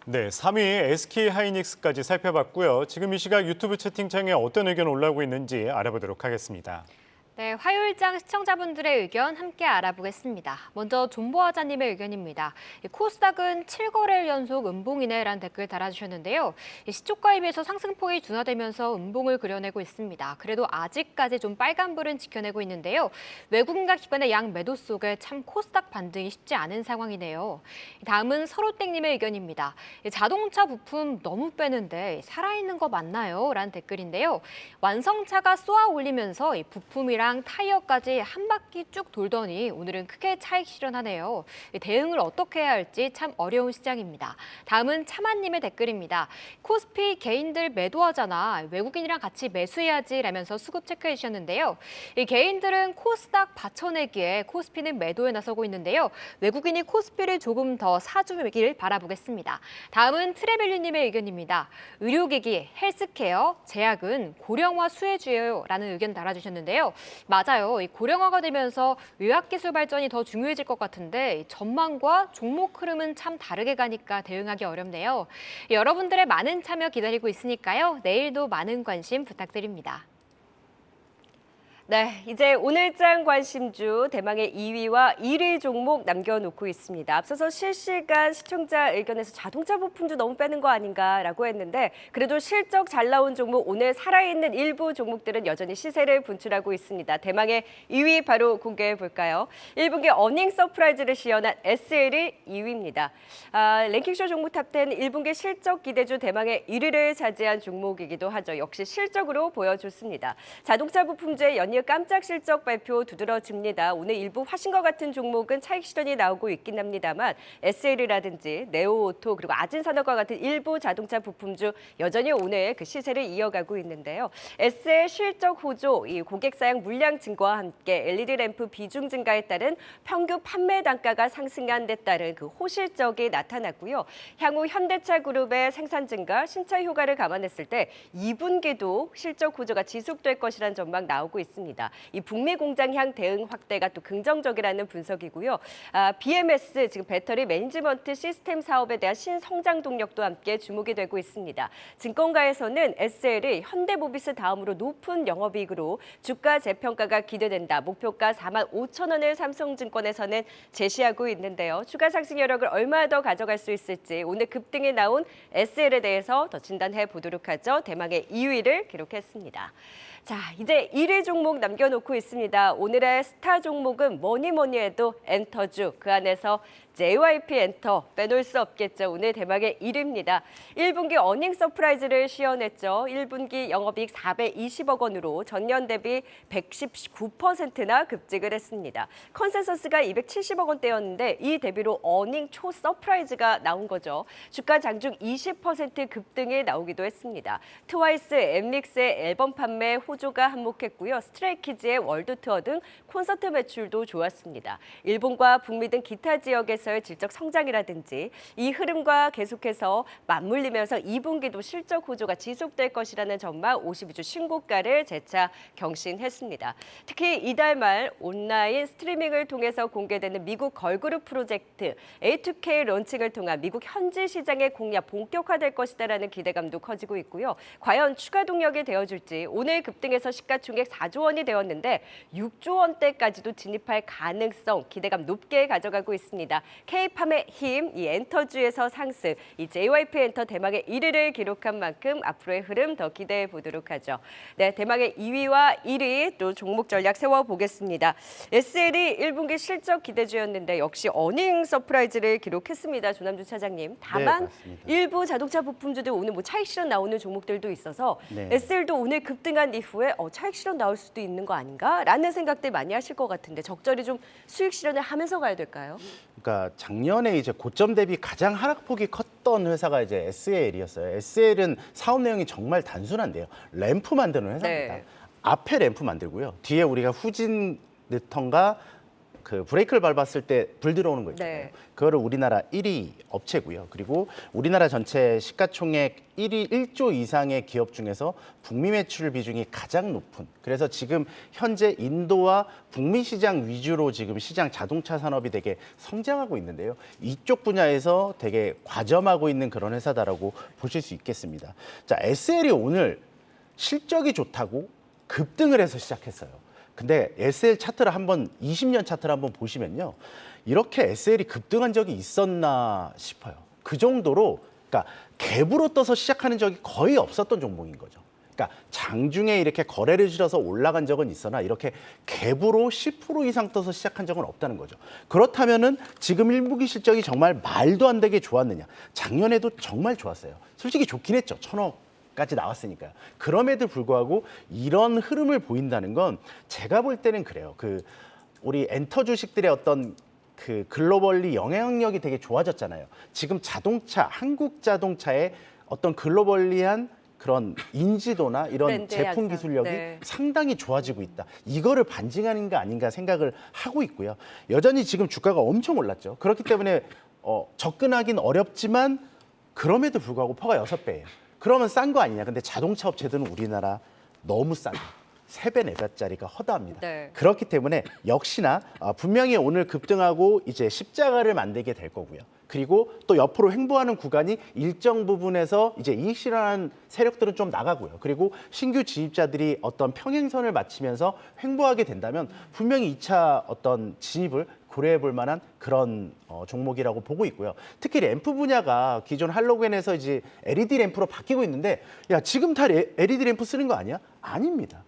네, 3위 SK 하이닉스까지 살펴봤고요. 지금 이 시각 유튜브 채팅창에 어떤 의견 올라오고 있는지 알아보도록 하겠습니다. 네, 화요일장 시청자분들의 의견 함께 알아보겠습니다. 먼저 존보하자님의 의견입니다. 코스닥은 7거래일 연속 음봉이네라는 댓글 달아주셨는데요. 시초가에 비해서 상승폭이 둔화되면서 음봉을 그려내고 있습니다. 그래도 아직까지 좀 빨간불은 지켜내고 있는데요. 외국인과 기관의 양 매도 속에 참 코스닥 반등이 쉽지 않은 상황이네요. 다음은 서로땡님의 의견입니다. 자동차 부품 너무 빼는데 살아있는 거 맞나요? 라는 댓글인데요. 완성차가 쏘아 올리면서 이 부품이랑 타이어까지 한 바퀴 쭉 돌더니 오늘은 크게 차익 실현하네요. 대응을 어떻게 해야 할지 참 어려운 시장입니다. 다음은 차마님의 댓글입니다. 코스피 개인들 매도하잖아. 외국인이랑 같이 매수해야지 라면서 수급 체크해 주셨는데요. 이 개인들은 코스닥 받쳐내기에 코스피는 매도에 나서고 있는데요. 외국인이 코스피를 조금 더 사주길 바라보겠습니다. 다음은 트레벨류님의 의견입니다. 의료기기, 헬스케어, 제약은 고령화 수혜주예요 라는 의견 달아주셨는데요. 맞아요. 이 고령화가 되면서 의학기술 발전이 더 중요해질 것 같은데 전망과 종목 흐름은 참 다르게 가니까 대응하기 어렵네요. 여러분들의 많은 참여 기다리고 있으니까요. 내일도 많은 관심 부탁드립니다. 네, 이제 오늘장 관심주 대망의 2위와 1위 종목 남겨놓고 있습니다. 앞서서 실시간 시청자 의견에서 자동차 부품주 너무 빼는 거 아닌가라고 했는데 그래도 실적 잘 나온 종목 오늘 살아있는 일부 종목들은 여전히 시세를 분출하고 있습니다. 대망의 2위 바로 공개해 볼까요? 1분기 어닝 서프라이즈를 시연한 SL이 2위입니다. 랭킹쇼 종목 탑10 1분기 실적 기대주 대망의 1위를 차지한 종목이기도 하죠. 역시 실적으로 보여줬습니다. 자동차 부품주의 연이어 깜짝 실적 발표 두드러집니다. 오늘 일부 화신과 같은 종목은 차익 실현이 나오고 있긴 합니다만 SL이라든지 네오오토 그리고 아진산업과 같은 일부 자동차 부품주 여전히 오늘 그 시세를 이어가고 있는데요. SL 실적 호조, 이 고객 사양 물량 증가와 함께 LED 램프 비중 증가에 따른 평균 판매 단가가 상승한 데 따른 그 호실적이 나타났고요. 향후 현대차 그룹의 생산 증가, 신차 효과를 감안했을 때 2분기도 실적 호조가 지속될 것이라는 전망 나오고 있습니다. 이 북미 공장향 대응 확대가 또 긍정적이라는 분석이고요. BMS 지금 배터리 매니지먼트 시스템 사업에 대한 신성장 동력도 함께 주목이 되고 있습니다. 증권가에서는 SL이 현대모비스 다음으로 높은 영업이익으로 주가 재평가가 기대된다. 목표가 45,000원을 삼성증권에서는 제시하고 있는데요. 추가 상승 여력을 얼마 더 가져갈 수 있을지 오늘 급등이 나온 SL에 대해서 더 진단해 보도록 하죠. 대망의 2위를 기록했습니다. 자, 이제 1위 종목 남겨놓고 있습니다. 오늘의 스타 종목은 뭐니 해도 엔터주. 그 안에서 JYP 엔터 빼놓을 수 없겠죠. 오늘 대망의 1위입니다. 1분기 어닝 서프라이즈를 시연했죠. 1분기 영업이익 420억 원으로 전년 대비 119%나 급증을 했습니다. 컨센서스가 270억 원대였는데 이 대비로 어닝 초 서프라이즈가 나온 거죠. 주가 장중 20% 급등이 나오기도 했습니다. 트와이스, 엠릭스의 앨범 판매 호조가 한몫했고요. 스트레이키즈의 월드 투어 등 콘서트 매출도 좋았습니다. 일본과 북미 등 기타 지역에서 기업에서의 질적 성장이라든지 이 흐름과 계속해서 맞물리면서 2분기도 실적 호조가 지속될 것이라는 전망 52주 신고가를 재차 경신했습니다. 특히 이달 말 온라인 스트리밍을 통해서 공개되는 미국 걸그룹 프로젝트 A2K 런칭을 통한 미국 현지 시장의 공략 본격화될 것이다라는 기대감도 커지고 있고요. 과연 추가 동력이 되어줄지 오늘 급등해서 시가총액 4조 원이 되었는데 6조 원대까지도 진입할 가능성 기대감 높게 가져가고 있습니다. K-팜의 힘, 이 엔터주에서 상승, 이 JYP 엔터 대망의 1위를 기록한 만큼 앞으로의 흐름 더 기대해 보도록 하죠. 네, 대망의 2위와 1위 또 종목 전략 세워보겠습니다. SL이 1분기 실적 기대주였는데 역시 어닝 서프라이즈를 기록했습니다. 조남주 차장님. 다만 맞습니다. 일부 자동차 부품주들 오늘 뭐 차익 실현 나오는 종목들도 있어서 네. SL도 오늘 급등한 이후에 차익 실현 나올 수도 있는 거 아닌가라는 생각들 많이 하실 것 같은데 적절히 좀 수익 실현을 하면서 가야 될까요? 그러니까 작년에 이제 고점 대비 가장 하락폭이 컸던 회사가 이제 SL이었어요. SL은 사업 내용이 정말 단순한데요. 램프 만드는 회사입니다. 네. 앞에 램프 만들고요. 뒤에 우리가 후진 느턴과 그 브레이크를 밟았을 때 불 들어오는 거 있잖아요. 네. 그거를 우리나라 1위 업체고요. 그리고 우리나라 전체 시가총액 1조 이상의 기업 중에서 북미 매출 비중이 가장 높은. 그래서 지금 현재 인도와 북미 시장 위주로 지금 시장 자동차 산업이 되게 성장하고 있는데요. 이쪽 분야에서 되게 과점하고 있는 그런 회사다라고 보실 수 있겠습니다. 자, SL이 오늘 실적이 좋다고 급등을 해서 시작했어요. 근데 SL 차트를 한번 20년 차트를 한번 보시면요. 이렇게 SL이 급등한 적이 있었나 싶어요. 그 정도로 그러니까 갭으로 떠서 시작하는 적이 거의 없었던 종목인 거죠. 그러니까 장중에 이렇게 거래를 실어서 올라간 적은 있으나 이렇게 갭으로 10% 이상 떠서 시작한 적은 없다는 거죠. 그렇다면은 지금 1분기 실적이 정말 말도 안 되게 좋았느냐. 작년에도 정말 좋았어요. 솔직히 좋긴 했죠. 1,000억. 까지 나왔으니까요. 그럼에도 불구하고 이런 흐름을 보인다는 건 제가 볼 때는 그래요. 우리 엔터 주식들의 어떤 그 글로벌리 영향력이 되게 좋아졌잖아요. 지금 자동차, 한국 자동차의 어떤 글로벌리한 그런 인지도나 이런 브랜드의 제품 양상. 기술력이 네. 상당히 좋아지고 있다. 이거를 반증하는 게 아닌가 생각을 하고 있고요. 여전히 지금 주가가 엄청 올랐죠. 그렇기 때문에 접근하긴 어렵지만 그럼에도 불구하고 퍼가 6배예요. 그러면 싼 거 아니냐. 근데 자동차 업체들은 우리나라 너무 싸요. 3배, 4배짜리가 허다합니다. 네. 그렇기 때문에 역시나 분명히 오늘 급등하고 이제 십자가를 만들게 될 거고요. 그리고 또 옆으로 횡보하는 구간이 일정 부분에서 이제 이익 실현하는 세력들은 좀 나가고요. 그리고 신규 진입자들이 어떤 평행선을 맞추면서 횡보하게 된다면 분명히 2차 어떤 진입을 고려해 볼 만한 그런 종목이라고 보고 있고요. 특히 램프 분야가 기존 할로겐에서 이제 LED 램프로 바뀌고 있는데 야, 지금 다 LED 램프 쓰는 거 아니야? 아닙니다.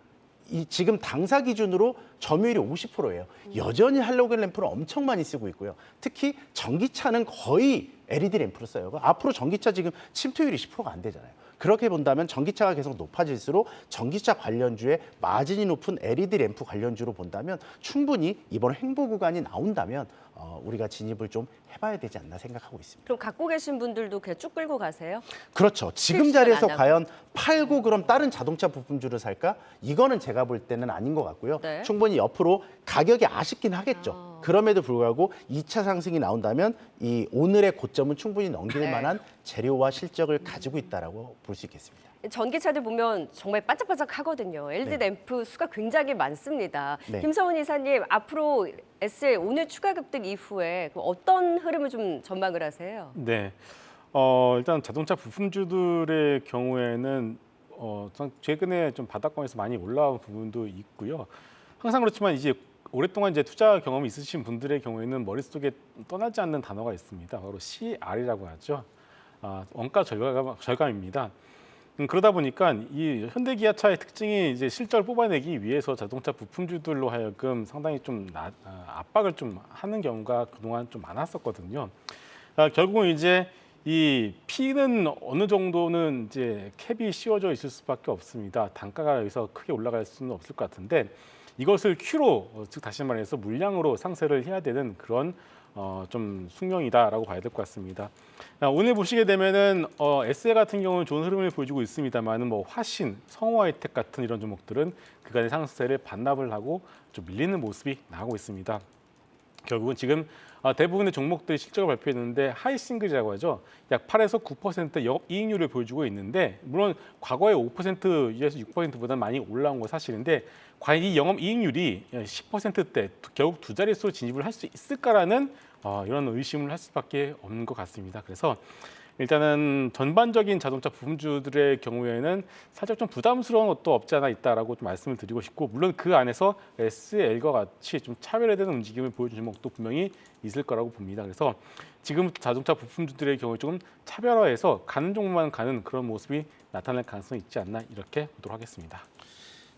지금 당사 기준으로 점유율이 50%예요. 여전히 할로겐 램프를 엄청 많이 쓰고 있고요. 특히 전기차는 거의 LED 램프를 써요. 앞으로 전기차 지금 침투율이 10%가 안 되잖아요. 그렇게 본다면 전기차가 계속 높아질수록 전기차 관련주에 마진이 높은 LED 램프 관련주로 본다면 충분히 이번 횡보 구간이 나온다면 우리가 진입을 좀 해봐야 되지 않나 생각하고 있습니다. 그럼 갖고 계신 분들도 그냥 쭉 끌고 가세요? 그렇죠. 지금 실수는 자리에서 안 하고. 과연 팔고 그럼 다른 자동차 부품주를 살까? 이거는 제가 볼 때는 아닌 것 같고요. 네. 충분히 옆으로 가격이 아쉽긴 하겠죠. 그럼에도 불구하고 2차 상승이 나온다면 이 오늘의 고점은 충분히 넘길 네. 만한 재료와 실적을 가지고 있다라고 볼 수 있겠습니다. 전기차들 보면 정말 반짝반짝 하거든요. LED 네. 램프 수가 굉장히 많습니다. 네. 김서훈 이사님, 앞으로 SL 오늘 추가 급등 이후에 어떤 흐름을 좀 전망을 하세요? 네. 일단 자동차 부품주들의 경우에는 최근에 좀 바닥권에서 많이 올라온 부분도 있고요. 항상 그렇지만 이제 오랫동안 이제 투자 경험이 있으신 분들의 경우에는 머릿속에 떠나지 않는 단어가 있습니다. 바로 CR이라고 하죠. 원가 절감입니다. 그러다 보니까 이 현대기아차의 특징이 이제 실적을 뽑아내기 위해서 자동차 부품주들로 하여금 상당히 좀 압박을 좀 하는 경우가 그동안 좀 많았었거든요. 결국은 이제 이 P는 어느 정도는 이제 캡이 씌워져 있을 수밖에 없습니다. 단가가 여기서 크게 올라갈 수는 없을 것 같은데 이것을 Q로 즉 다시 말해서 물량으로 상쇄를 해야 되는 그런 좀 숙명이다라고 봐야 될 것 같습니다. 오늘 보시게 되면은 SL 같은 경우는 좋은 흐름을 보여주고 있습니다만은 뭐 화신, 성호하이텍 같은 이런 종목들은 그간의 상승세를 반납을 하고 좀 밀리는 모습이 나오고 있습니다. 결국은 지금 대부분의 종목들이 실적을 발표했는데 하이 싱글이라고 하죠. 약 8에서 9% 영업이익률을 보여주고 있는데 물론 과거에 5%에서 6%보다 많이 올라온 건 사실인데 과연 이 영업이익률이 10%대 결국 두 자릿수로 진입을 할 수 있을까라는 이런 의심을 할 수밖에 없는 것 같습니다. 그래서 일단은 전반적인 자동차 부품주들의 경우에는 살짝 좀 부담스러운 것도 없지 않아 있다라고 좀 말씀을 드리고 싶고 물론 그 안에서 SL과 같이 좀 차별화되는 움직임을 보여주는 종목도 분명히 있을 거라고 봅니다. 그래서 지금부터 자동차 부품주들의 경우에 조금 차별화해서 가는 종목만 가는 그런 모습이 나타날 가능성이 있지 않나 이렇게 보도록 하겠습니다.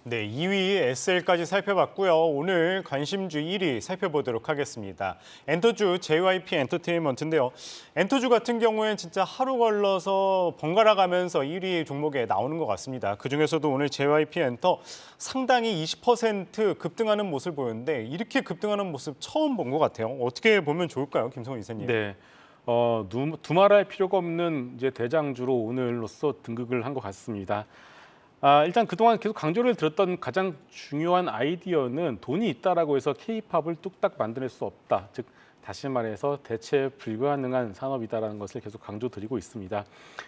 네, 2위 SL까지 살펴봤고요. 오늘 관심주 1위 살펴보도록 하겠습니다. 엔터주 JYP 엔터테인먼트인데요. 엔터주 같은 경우에는 진짜 하루 걸러서 번갈아 가면서 1위 종목에 나오는 것 같습니다. 그중에서도 오늘 JYP 엔터 상당히 20% 급등하는 모습을 보였는데 이렇게 급등하는 모습 처음 본 것 같아요. 어떻게 보면 좋을까요, 김성훈 이사님? 네. 두말할 필요가 없는 이제 대장주로 오늘로써 등극을 한 것 같습니다. 일단 그동안 계속 강조를 들었던 가장 중요한 아이디어는 돈이 있다라고 해서 K-팝을 뚝딱 만들어낼 수 없다. 즉 다시 말해서 대체 불가능한 산업이다라는 것을 계속 강조드리고 있습니다.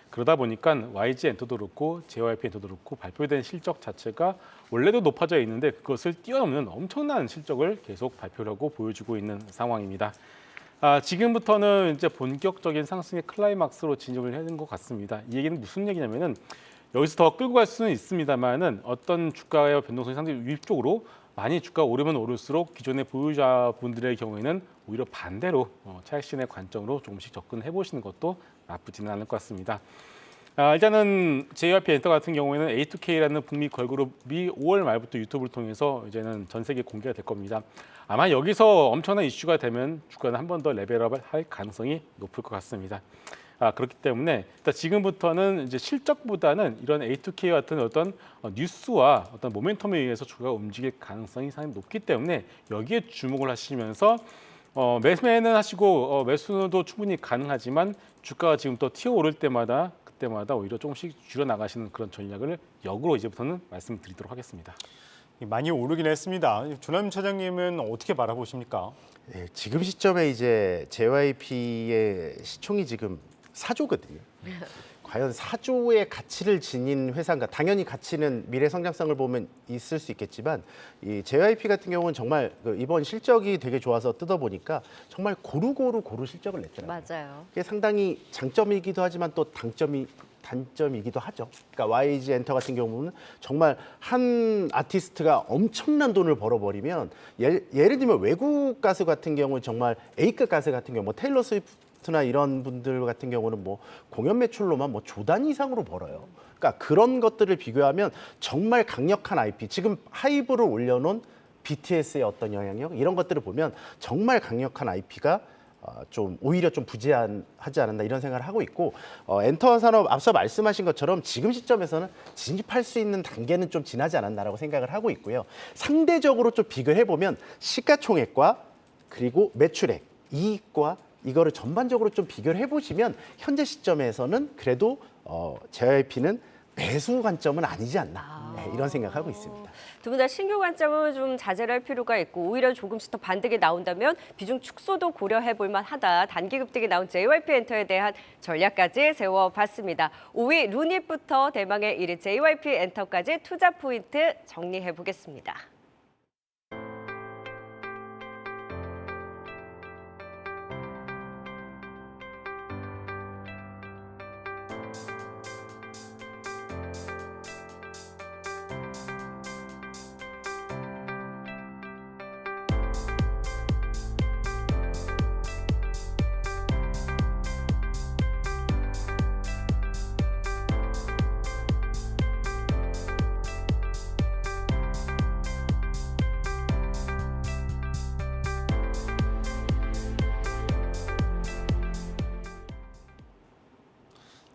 그러다 보니까 YG 엔터도 그렇고 JYP 엔터도 그렇고 발표된 실적 자체가 원래도 높아져 있는데 그것을 뛰어넘는 엄청난 실적을 계속 발표하고 보여주고 있는 상황입니다. 지금부터는 이제 본격적인 상승의 클라이막스로 진입을 해야 되는 것 같습니다. 이 얘기는 무슨 얘기냐면은 여기서 더 끌고 갈 수는 있습니다만은 어떤 주가의 변동성이 상당히 위쪽으로 많이 주가가 오르면 오를수록 기존의 보유자분들의 경우에는 오히려 반대로 차익실현의 관점으로 조금씩 접근해 보시는 것도 나쁘지는 않을 것 같습니다. 일단은 JYP 엔터 같은 경우에는 A2K라는 북미 걸그룹이 5월 말부터 유튜브를 통해서 이제는 전 세계에 공개가 될 겁니다. 아마 여기서 엄청난 이슈가 되면 주가는 한 번 더 레벨업을 할 가능성이 높을 것 같습니다. 그렇기 때문에 일단 지금부터는 이제 실적보다는 이런 A2K 같은 어떤 뉴스와 어떤 모멘텀에 의해서 주가가 움직일 가능성이 상당히 높기 때문에 여기에 주목을 하시면서 매매는 하시고 매수도 충분히 가능하지만 주가가 지금 또 튀어오를 때마다 그때마다 오히려 조금씩 줄여 나가시는 그런 전략을 역으로 이제부터는 말씀드리도록 하겠습니다. 많이 오르긴 했습니다. 조남 차장님은 어떻게 바라보십니까? 네, 지금 시점에 이제 JYP의 시총이 지금 4조거든요. 과연 4조의 가치를 지닌 회사인가? 당연히 가치는 미래 성장성을 보면 있을 수 있겠지만 이 JYP 같은 경우는 정말 이번 실적이 되게 좋아서 뜯어보니까 정말 고루 실적을 냈더라고요. 맞아요. 그게 상당히 장점이기도 하지만 또 단점이기도 하죠. 그러니까 YG 엔터 같은 경우는 정말 한 아티스트가 엄청난 돈을 벌어버리면 예를 들면 외국 가수 같은 경우는 정말 A급 가수 같은 경우 뭐 테일러 스위프트나 이런 분들 같은 경우는 뭐 공연 매출로만 뭐 조 단위 이상으로 벌어요. 그러니까 그런 것들을 비교하면 정말 강력한 IP, 지금 하이브를 올려놓은 BTS의 어떤 영향력 이런 것들을 보면 정말 강력한 IP가 좀 오히려 좀 부재하지 않았나 이런 생각을 하고 있고 엔터 산업 앞서 말씀하신 것처럼 지금 시점에서는 진입할 수 있는 단계는 좀 지나지 않았나라고 생각을 하고 있고요. 상대적으로 좀 비교해 보면 시가총액과 그리고 매출액, 이익과 이거를 전반적으로 좀 비교를 해보시면 현재 시점에서는 그래도 JYP는 매수 관점은 아니지 않나 이런 생각하고 있습니다. 두 분 다 신규 관점은 좀 자제를 할 필요가 있고 오히려 조금씩 더 반등이 나온다면 비중 축소도 고려해 볼 만하다. 단기 급등이 나온 JYP 엔터에 대한 전략까지 세워봤습니다. 5위 루닛부터 대망의 1위 JYP 엔터까지 투자 포인트 정리해 보겠습니다.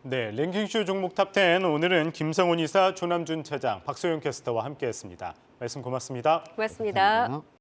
네, 랭킹쇼 종목 탑10 오늘은 김성훈 이사, 조남준 차장, 박소영 캐스터와 함께했습니다. 말씀 고맙습니다. 고맙습니다.